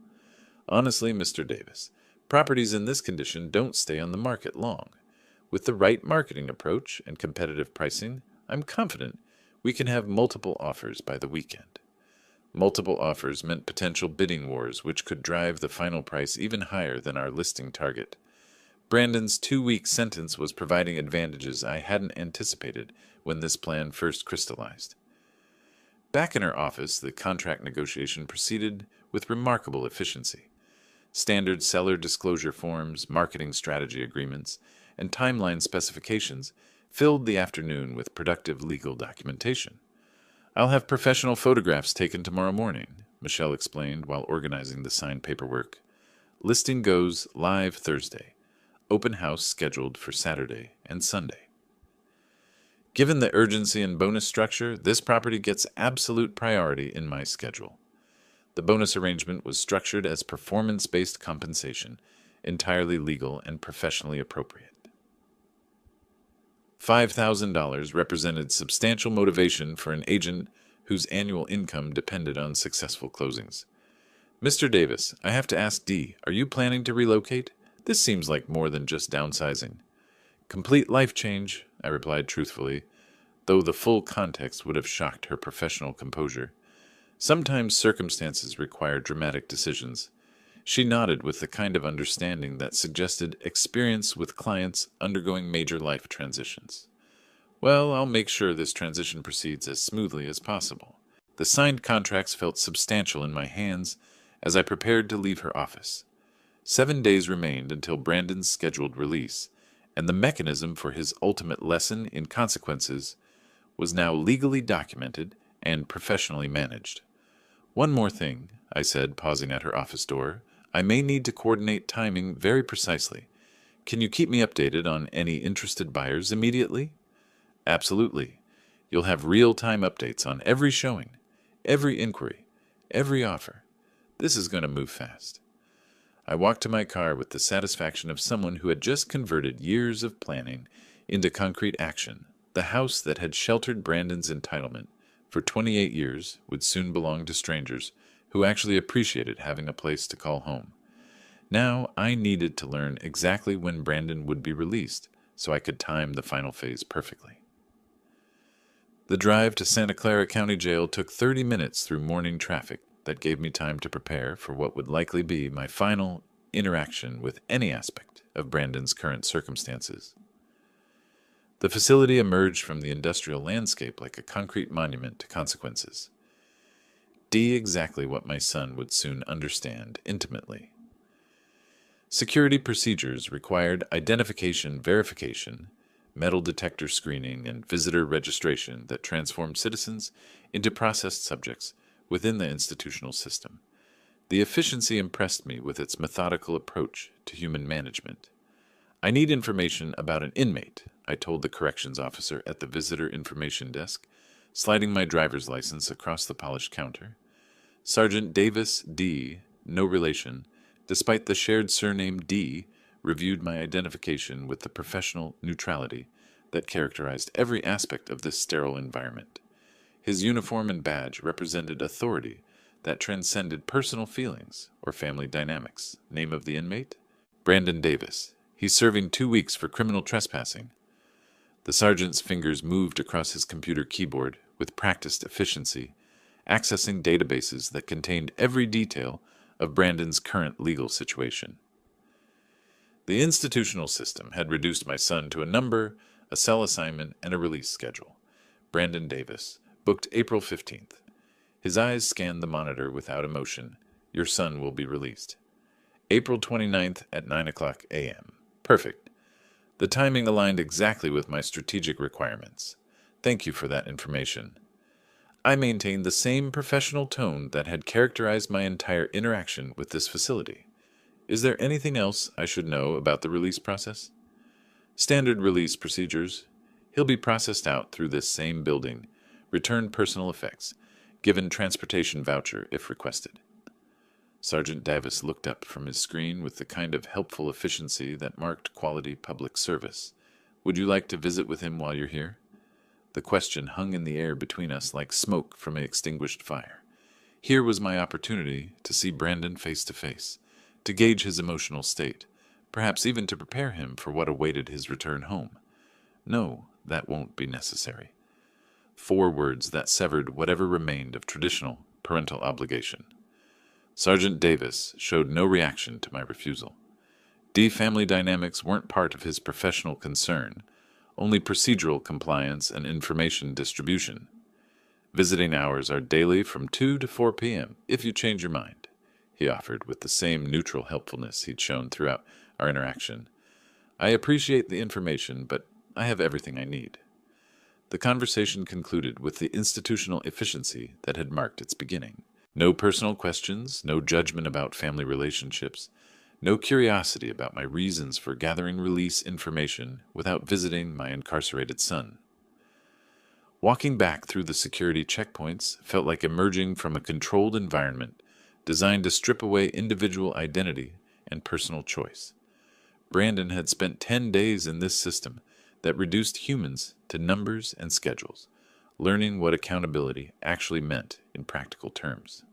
S1: "Honestly, Mr. Davis, properties in this condition don't stay on the market long. With the right marketing approach and competitive pricing, I'm confident we can have multiple offers by the weekend." Multiple offers meant potential bidding wars which could drive the final price even higher than our listing target. Brandon's 2-week sentence was providing advantages I hadn't anticipated when this plan first crystallized. Back in her office, the contract negotiation proceeded with remarkable efficiency. Standard seller disclosure forms, marketing strategy agreements, and timeline specifications filled the afternoon with productive legal documentation. "I'll have professional photographs taken tomorrow morning," Michelle explained while organizing the signed paperwork. "Listing goes live Thursday. Open house scheduled for Saturday and Sunday." Given the urgency and bonus structure, this property gets absolute priority in my schedule. The bonus arrangement was structured as performance-based compensation, entirely legal and professionally appropriate. $5,000 represented substantial motivation for an agent whose annual income depended on successful closings. Mr. Davis, I have to ask Dee, are you planning to relocate? This seems like more than just downsizing. Complete life change, I replied truthfully, though the full context would have shocked her professional composure. Sometimes circumstances require dramatic decisions. She nodded with the kind of understanding that suggested experience with clients undergoing major life transitions. Well, I'll make sure this transition proceeds as smoothly as possible. The signed contracts felt substantial in my hands as I prepared to leave her office. 7 days remained until Brandon's scheduled release, and the mechanism for his ultimate lesson in consequences was now legally documented and professionally managed. One more thing, I said, pausing at her office door. I may need to coordinate timing very precisely. Can you keep me updated on any interested buyers immediately? Absolutely. You'll have real-time updates on every showing, every inquiry, every offer. This is going to move fast. I walked to my car with the satisfaction of someone who had just converted years of planning into concrete action. The house that had sheltered Brandon's entitlement for 28 years would soon belong to strangers who actually appreciated having a place to call home. Now I needed to learn exactly when Brandon would be released so I could time the final phase perfectly. The drive to Santa Clara County Jail took 30 minutes through morning traffic that gave me time to prepare for what would likely be my final interaction with any aspect of Brandon's current circumstances. The facility emerged from the industrial landscape like a concrete monument to consequences. Exactly what my son would soon understand intimately. Security procedures required identification verification, metal detector screening, and visitor registration that transformed citizens into processed subjects within the institutional system. The efficiency impressed me with its methodical approach to human management. I need information about an inmate, I told the corrections officer at the visitor information desk, sliding my driver's license across the polished counter. Sergeant Davis D., no relation, despite the shared surname D., reviewed my identification with the professional neutrality that characterized every aspect of this sterile environment. His uniform and badge represented authority that transcended personal feelings or family dynamics. Name of the inmate? Brandon Davis. He's serving 2 weeks for criminal trespassing. The sergeant's fingers moved across his computer keyboard with practiced efficiency, accessing databases that contained every detail of Brandon's current legal situation. The institutional system had reduced my son to a number, a cell assignment, and a release schedule. Brandon Davis, booked April 15th. His eyes scanned the monitor without emotion. Your son will be released. April 29th at 9 o'clock a.m. Perfect. The timing aligned exactly with my strategic requirements. Thank you for that information. I maintained the same professional tone that had characterized my entire interaction with this facility. Is there anything else I should know about the release process? Standard release procedures. He'll be processed out through this same building, return personal effects, given transportation voucher if requested. Sergeant Davis looked up from his screen with the kind of helpful efficiency that marked quality public service. Would you like to visit with him while you're here? The question hung in the air between us like smoke from an extinguished fire. Here was my opportunity to see Brandon face to face, to gauge his emotional state, perhaps even to prepare him for what awaited his return home. No, that won't be necessary. 4 words that severed whatever remained of traditional parental obligation. Sergeant Davis showed no reaction to my refusal. Family dynamics weren't part of his professional concern, only procedural compliance and information distribution. Visiting hours are daily from 2 to 4 p.m. if you change your mind, he offered with the same neutral helpfulness he'd shown throughout our interaction. I appreciate the information, but I have everything I need. The conversation concluded with the institutional efficiency that had marked its beginning. No personal questions, no judgment about family relationships, no curiosity about my reasons for gathering release information without visiting my incarcerated son. Walking back through the security checkpoints felt like emerging from a controlled environment designed to strip away individual identity and personal choice. Brandon had spent 10 days in this system that reduced humans to numbers and schedules, learning what accountability actually meant in practical terms.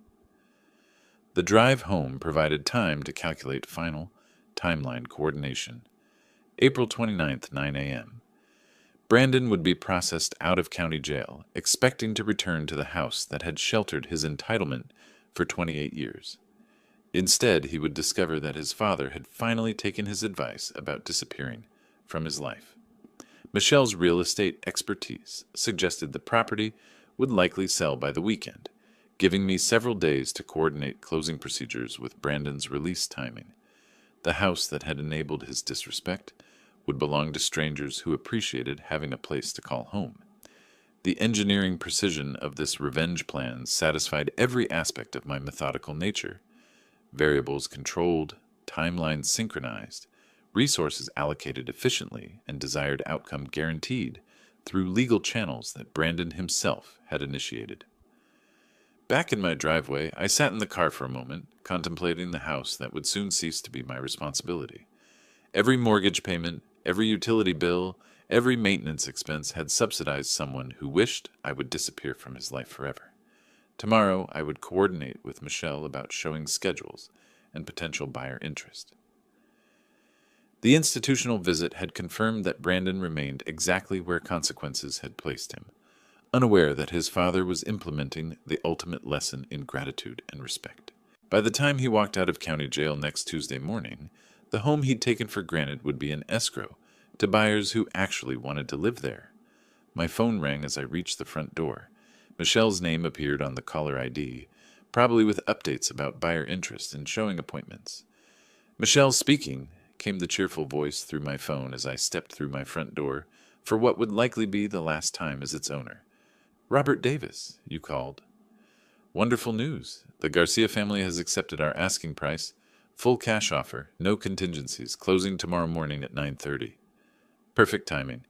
S1: The drive home provided time to calculate final timeline coordination. April 29th, 9 a.m. Brandon would be processed out of county jail, expecting to return to the house that had sheltered his entitlement for 28 years. Instead, he would discover that his father had finally taken his advice about disappearing from his life. Michelle's real estate expertise suggested the property would likely sell by the weekend, giving me several days to coordinate closing procedures with Brandon's release timing. The house that had enabled his disrespect would belong to strangers who appreciated having a place to call home. The engineering precision of this revenge plan satisfied every aspect of my methodical nature. Variables controlled, timelines synchronized, resources allocated efficiently, and desired outcome guaranteed through legal channels that Brandon himself had initiated. Back in my driveway, I sat in the car for a moment, contemplating the house that would soon cease to be my responsibility. Every mortgage payment, every utility bill, every maintenance expense had subsidized someone who wished I would disappear from his life forever. Tomorrow, I would coordinate with Michelle about showing schedules and potential buyer interest. The institutional visit had confirmed that Brandon remained exactly where consequences had placed him, unaware that his father was implementing the ultimate lesson in gratitude and respect. By the time he walked out of county jail next Tuesday morning, the home he'd taken for granted would be an escrow to buyers who actually wanted to live there. My phone rang as I reached the front door. Michelle's name appeared on the caller ID, probably with updates about buyer interest and showing appointments. "Michelle speaking," came the cheerful voice through my phone as I stepped through my front door for what would likely be the last time as its owner. "Robert Davis, you called." "Wonderful news. The Garcia family has accepted our asking price. Full cash offer, no contingencies, closing tomorrow morning at 9:30. Perfect timing.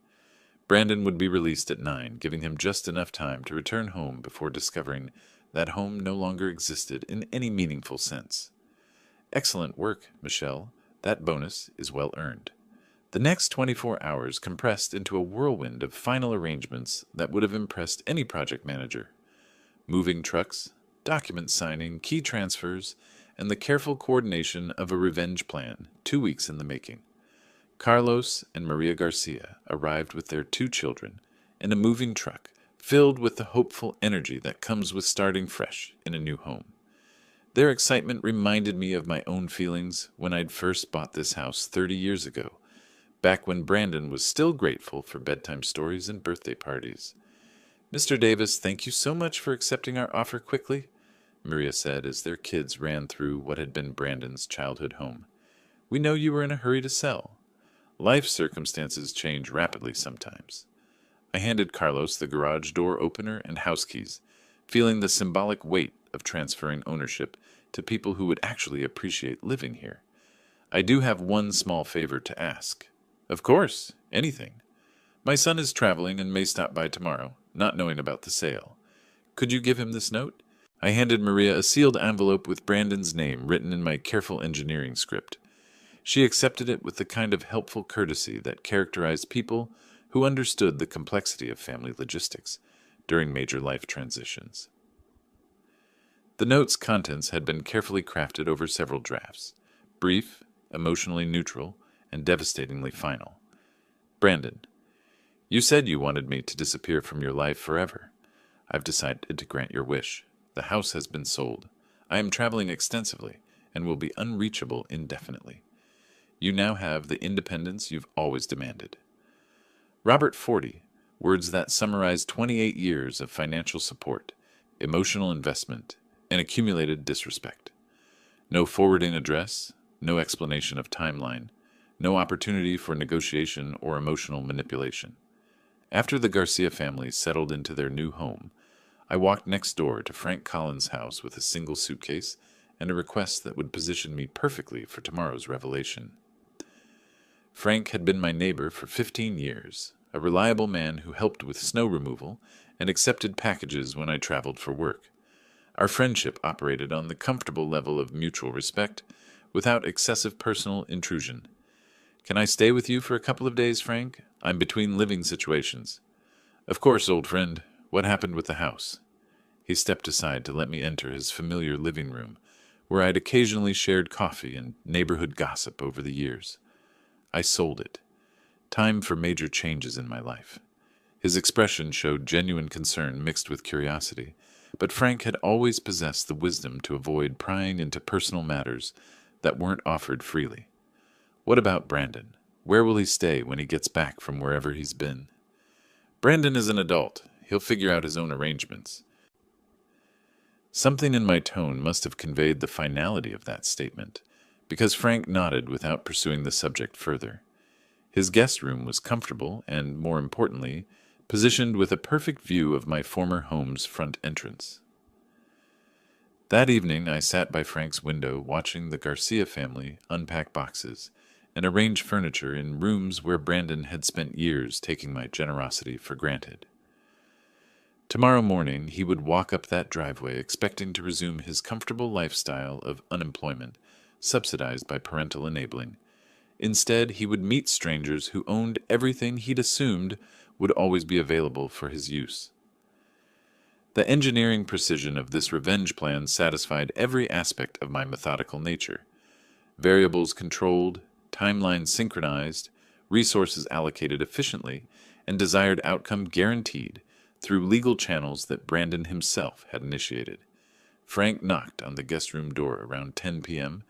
S1: Brandon would be released at 9, giving him just enough time to return home before discovering that home no longer existed in any meaningful sense. Excellent work, Michelle. That bonus is well earned. The next 24 hours compressed into a whirlwind of final arrangements that would have impressed any project manager. Moving trucks, document signing, key transfers, and the careful coordination of a revenge plan, 2 weeks in the making. Carlos and Maria Garcia arrived with their 2 children in a moving truck filled with the hopeful energy that comes with starting fresh in a new home. Their excitement reminded me of my own feelings when I'd first bought this house 30 years ago, back when Brandon was still grateful for bedtime stories and birthday parties. "Mr. Davis, thank you so much for accepting our offer quickly," Maria said as their kids ran through what had been Brandon's childhood home. "We know you were in a hurry to sell. Life circumstances change rapidly sometimes." I handed Carlos the garage door opener and house keys, feeling the symbolic weight of transferring ownership to people who would actually appreciate living here. "I do have one small favor to ask." "Of course, anything." "My son is traveling and may stop by tomorrow, not knowing about the sale. Could you give him this note?" I handed Maria a sealed envelope with Brandon's name written in my careful engineering script. She accepted it with the kind of helpful courtesy that characterized people who understood the complexity of family logistics during major life transitions. The note's contents had been carefully crafted over several drafts, brief, emotionally neutral, and devastatingly final. "Brandon, you said you wanted me to disappear from your life forever. I've decided to grant your wish. The house has been sold. I am traveling extensively and will be unreachable indefinitely. You now have the independence you've always demanded." Robert 40, words that summarize 28 years of financial support, emotional investment, and accumulated disrespect. No forwarding address, no explanation of timeline, no opportunity for negotiation or emotional manipulation. After the Garcia family settled into their new home, I walked next door to Frank Collins' house with a single suitcase and a request that would position me perfectly for tomorrow's revelation. Frank had been my neighbor for 15 years, a reliable man who helped with snow removal and accepted packages when I traveled for work. Our friendship operated on the comfortable level of mutual respect, without excessive personal intrusion. "Can I stay with you for a couple of days, Frank? I'm between living situations." "Of course, old friend. What happened with the house?" He stepped aside to let me enter his familiar living room, where I'd occasionally shared coffee and neighborhood gossip over the years. "I sold it. Time for major changes in my life." His expression showed genuine concern mixed with curiosity, but Frank had always possessed the wisdom to avoid prying into personal matters that weren't offered freely. "What about Brandon? Where will he stay when he gets back from wherever he's been?" "Brandon is an adult. He'll figure out his own arrangements." Something in my tone must have conveyed the finality of that statement, because Frank nodded without pursuing the subject further. His guest room was comfortable and, more importantly, positioned with a perfect view of my former home's front entrance. That evening I sat by Frank's window watching the Garcia family unpack boxes and arrange furniture in rooms where Brandon had spent years taking my generosity for granted. Tomorrow morning he would walk up that driveway expecting to resume his comfortable lifestyle of unemployment, subsidized by parental enabling. Instead, he would meet strangers who owned everything he'd assumed would always be available for his use. The engineering precision of this revenge plan satisfied every aspect of my methodical nature. Variables controlled, timelines synchronized, resources allocated efficiently, and desired outcome guaranteed through legal channels that Brandon himself had initiated. Frank knocked on the guest room door around 10 p.m.,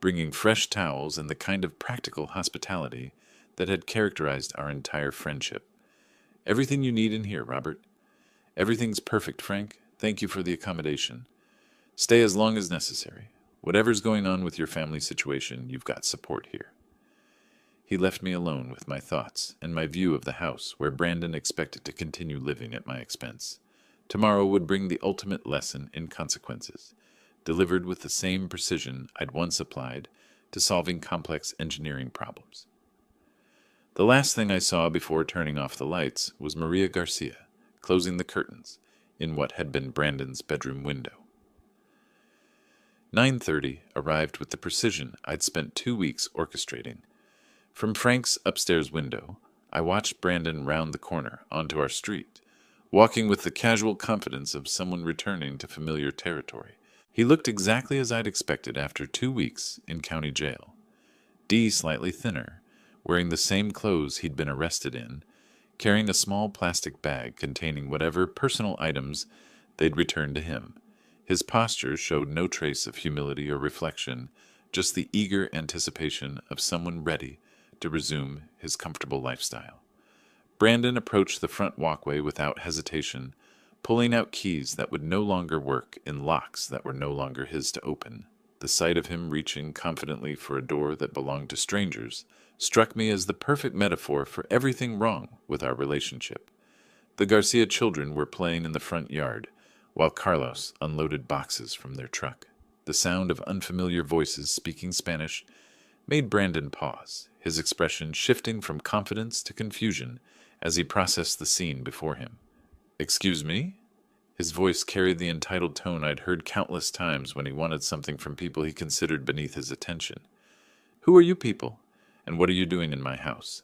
S1: bringing fresh towels and the kind of practical hospitality that had characterized our entire friendship. "Everything you need in here, Robert." "Everything's perfect, Frank. Thank you for the accommodation. Stay as long as necessary. Whatever's going on with your family situation, you've got support here." He left me alone with my thoughts and my view of the house where Brandon expected to continue living at my expense. Tomorrow would bring the ultimate lesson in consequences, delivered with the same precision I'd once applied to solving complex engineering problems. The last thing I saw before turning off the lights was Maria Garcia closing the curtains in what had been Brandon's bedroom window. 9:30 arrived with the precision I'd spent 2 weeks orchestrating. From Frank's upstairs window, I watched Brandon round the corner onto our street, walking with the casual confidence of someone returning to familiar territory. He looked exactly as I'd expected after 2 weeks in county jail. D slightly thinner, wearing the same clothes he'd been arrested in, carrying a small plastic bag containing whatever personal items they'd returned to him. His posture showed no trace of humility or reflection, just the eager anticipation of someone ready to resume his comfortable lifestyle. Brandon approached the front walkway without hesitation, pulling out keys that would no longer work in locks that were no longer his to open. The sight of him reaching confidently for a door that belonged to strangers struck me as the perfect metaphor for everything wrong with our relationship. The Garcia children were playing in the front yard, while Carlos unloaded boxes from their truck. The sound of unfamiliar voices speaking Spanish made Brandon pause, his expression shifting from confidence to confusion as he processed the scene before him. "Excuse me?" His voice carried the entitled tone I'd heard countless times when he wanted something from people he considered beneath his attention. "Who are you people? And what are you doing in my house?"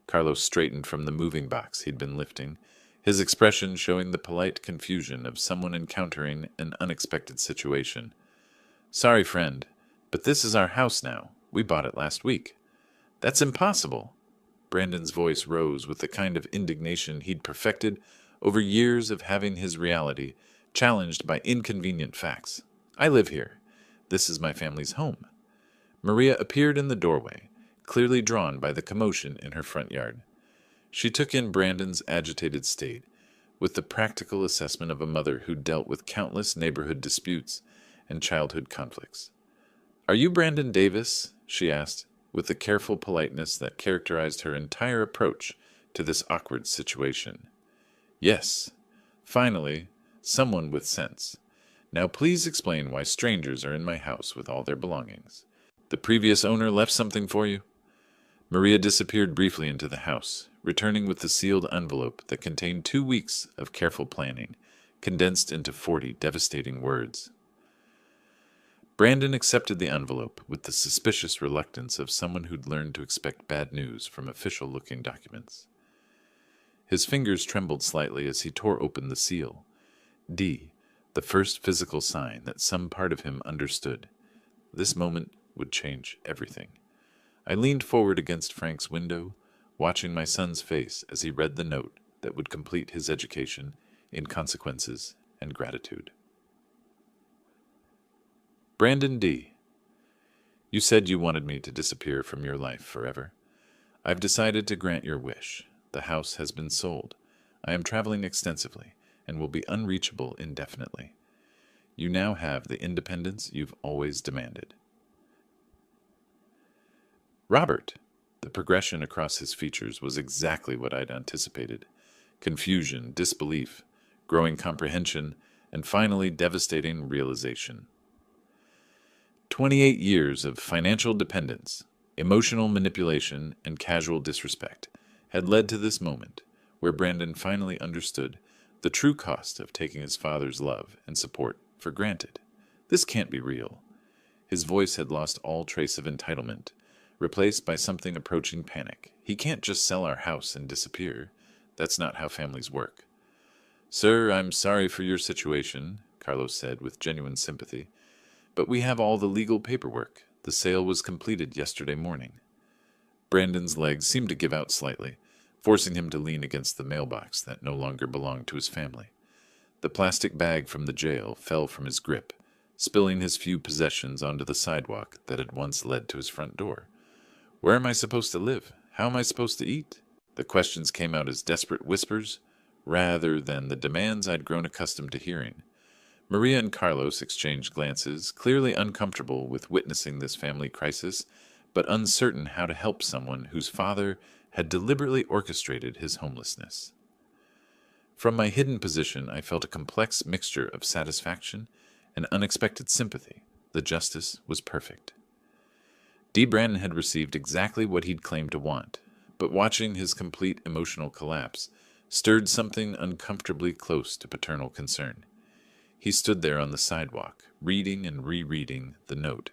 S1: Carlos straightened from the moving box he'd been lifting, his expression showing the polite confusion of someone encountering an unexpected situation. "Sorry, friend, but this is our house now. We bought it last week." "That's impossible." Brandon's voice rose with the kind of indignation he'd perfected over years of having his reality challenged by inconvenient facts. "I live here. This is my family's home." Maria appeared in the doorway, clearly drawn by the commotion in her front yard. She took in Brandon's agitated state with the practical assessment of a mother who dealt with countless neighborhood disputes and childhood conflicts. "Are you Brandon Davis?" she asked, with the careful politeness that characterized her entire approach to this awkward situation. "Yes." Finally, someone with sense. "Now please explain why strangers are in my house with all their belongings. The previous owner left something for you?" Maria disappeared briefly into the house, returning with the sealed envelope that contained 2 weeks of careful planning, condensed into 40 devastating words. Brandon accepted the envelope with the suspicious reluctance of someone who'd learned to expect bad news from official-looking documents. His fingers trembled slightly as he tore open the seal. D, the first physical sign that some part of him understood. This moment would change everything. I leaned forward against Frank's window, watching my son's face as he read the note that would complete his education in consequences and gratitude. Brandon D. You said you wanted me to disappear from your life forever. I've decided to grant your wish. The house has been sold. I am traveling extensively and will be unreachable indefinitely. You now have the independence you've always demanded. Robert. The progression across his features was exactly what I'd anticipated. Confusion, disbelief, growing comprehension, and finally devastating realization. 28 years of financial dependence, emotional manipulation, and casual disrespect had led to this moment where Brandon finally understood the true cost of taking his father's love and support for granted. This can't be real. His voice had lost all trace of entitlement, replaced by something approaching panic. He can't just sell our house and disappear. That's not how families work. Sir, I'm sorry for your situation, Carlos said with genuine sympathy, but we have all the legal paperwork. The sale was completed yesterday morning. Brandon's legs seemed to give out slightly, forcing him to lean against the mailbox that no longer belonged to his family. The plastic bag from the jail fell from his grip, spilling his few possessions onto the sidewalk that had once led to his front door. Where am I supposed to live? How am I supposed to eat? The questions came out as desperate whispers, rather than the demands I'd grown accustomed to hearing. Maria and Carlos exchanged glances, clearly uncomfortable with witnessing this family crisis, but uncertain how to help someone whose father had deliberately orchestrated his homelessness. From my hidden position, I felt a complex mixture of satisfaction and unexpected sympathy. The justice was perfect. D. Brandon had received exactly what he'd claimed to want, but watching his complete emotional collapse stirred something uncomfortably close to paternal concern. He stood there on the sidewalk, reading and rereading the note,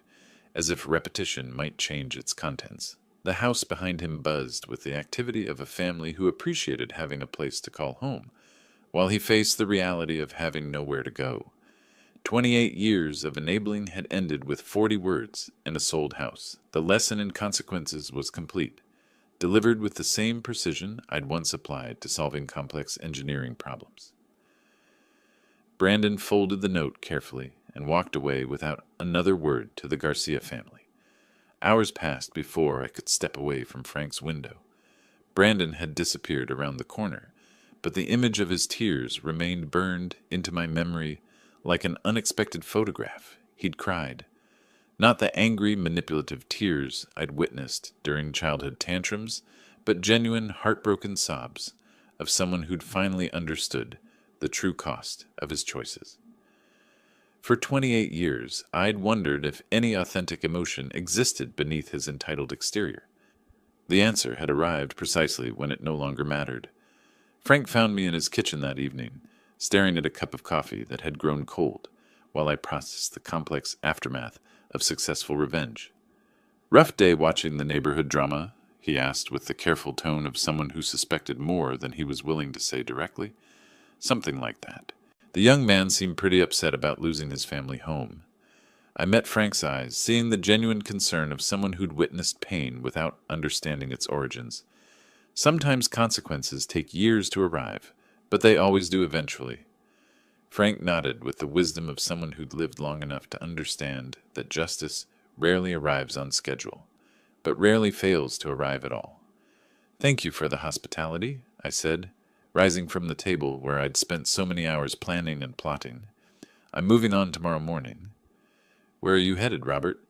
S1: as if repetition might change its contents. The house behind him buzzed with the activity of a family who appreciated having a place to call home, while he faced the reality of having nowhere to go. 28 years of enabling had ended with 40 words and a sold house. The lesson in consequences was complete, delivered with the same precision I'd once applied to solving complex engineering problems. Brandon folded the note carefully and walked away without another word to the Garcia family. Hours passed before I could step away from Frank's window. Brandon had disappeared around the corner, but the image of his tears remained burned into my memory like an unexpected photograph. He'd cried. Not the angry, manipulative tears I'd witnessed during childhood tantrums, but genuine, heartbroken sobs of someone who'd finally understood the true cost of his choices. For 28 years, I'd wondered if any authentic emotion existed beneath his entitled exterior. The answer had arrived precisely when it no longer mattered. Frank found me in his kitchen that evening, staring at a cup of coffee that had grown cold, while I processed the complex aftermath of successful revenge. "Rough day watching the neighborhood drama?" he asked with the careful tone of someone who suspected more than he was willing to say directly. Something like that. The young man seemed pretty upset about losing his family home. I met Frank's eyes, seeing the genuine concern of someone who'd witnessed pain without understanding its origins. Sometimes consequences take years to arrive, but they always do eventually. Frank nodded with the wisdom of someone who'd lived long enough to understand that justice rarely arrives on schedule, but rarely fails to arrive at all. "Thank you for the hospitality," I said, rising from the table where I'd spent so many hours planning and plotting. "I'm moving on tomorrow morning." "Where are you headed, Robert?"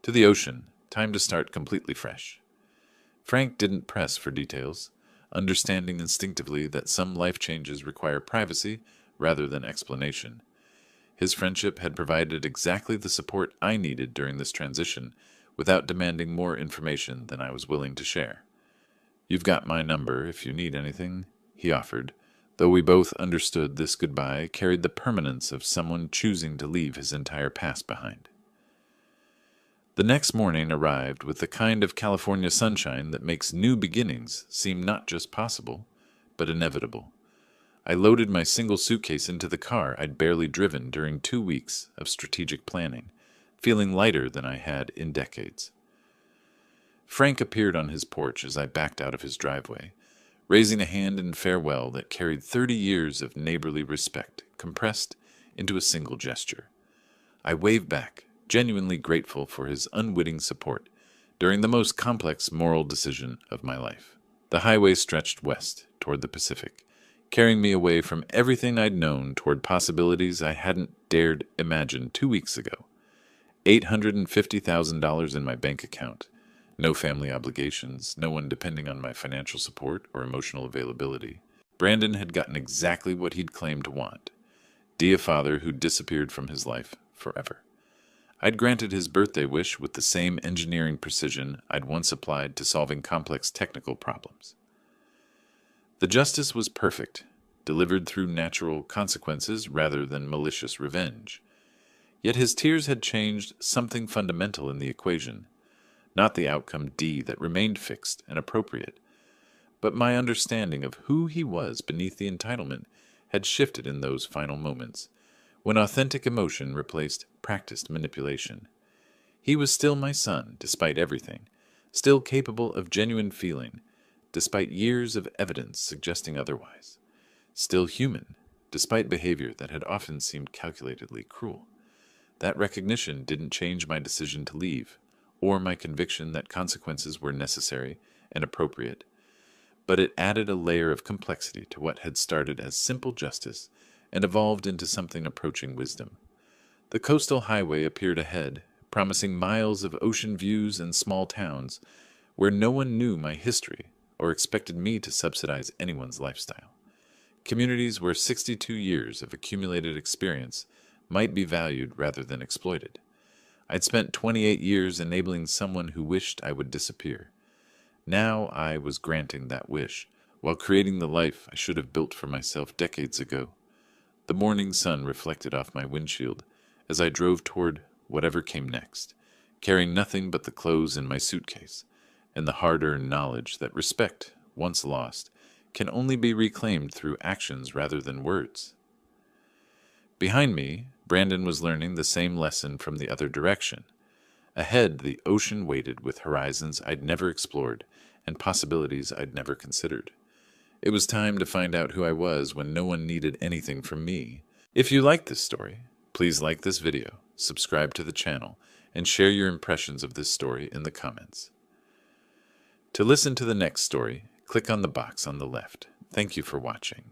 S1: "To the ocean. Time to start completely fresh." Frank didn't press for details, understanding instinctively that some life changes require privacy rather than explanation. His friendship had provided exactly the support I needed during this transition, without demanding more information than I was willing to share. "You've got my number if you need anything," he offered, though we both understood this goodbye carried the permanence of someone choosing to leave his entire past behind. The next morning arrived with the kind of California sunshine that makes new beginnings seem not just possible, but inevitable. I loaded my single suitcase into the car I'd barely driven during 2 weeks of strategic planning, feeling lighter than I had in decades. Frank appeared on his porch as I backed out of his driveway, raising a hand in farewell that carried 30 years of neighborly respect compressed into a single gesture. I waved back, genuinely grateful for his unwitting support during the most complex moral decision of my life. The highway stretched west toward the Pacific, carrying me away from everything I'd known toward possibilities I hadn't dared imagine 2 weeks ago. $850,000 in my bank account, no family obligations, no one depending on my financial support or emotional availability. Brandon had gotten exactly what he'd claimed to want. A father who disappeared from his life forever. I'd granted his birthday wish with the same engineering precision I'd once applied to solving complex technical problems. The justice was perfect, delivered through natural consequences rather than malicious revenge. Yet his tears had changed something fundamental in the equation, not the outcome D that remained fixed and appropriate, but my understanding of who he was beneath the entitlement had shifted in those final moments, when authentic emotion replaced practiced manipulation. He was still my son, despite everything, still capable of genuine feeling, despite years of evidence suggesting otherwise, still human, despite behavior that had often seemed calculatedly cruel. That recognition didn't change my decision to leave, or my conviction that consequences were necessary and appropriate, but it added a layer of complexity to what had started as simple justice and evolved into something approaching wisdom. The coastal highway appeared ahead, promising miles of ocean views and small towns where no one knew my history or expected me to subsidize anyone's lifestyle. Communities where 62 years of accumulated experience might be valued rather than exploited. I'd spent 28 years enabling someone who wished I would disappear. Now I was granting that wish, while creating the life I should have built for myself decades ago. The morning sun reflected off my windshield as I drove toward whatever came next, carrying nothing but the clothes in my suitcase, and the hard-earned knowledge that respect, once lost, can only be reclaimed through actions rather than words. Behind me, Brandon was learning the same lesson from the other direction. Ahead, the ocean waited with horizons I'd never explored and possibilities I'd never considered. It was time to find out who I was when no one needed anything from me. If you like this story, please like this video, subscribe to the channel, and share your impressions of this story in the comments. To listen to the next story, click on the box on the left. Thank you for watching.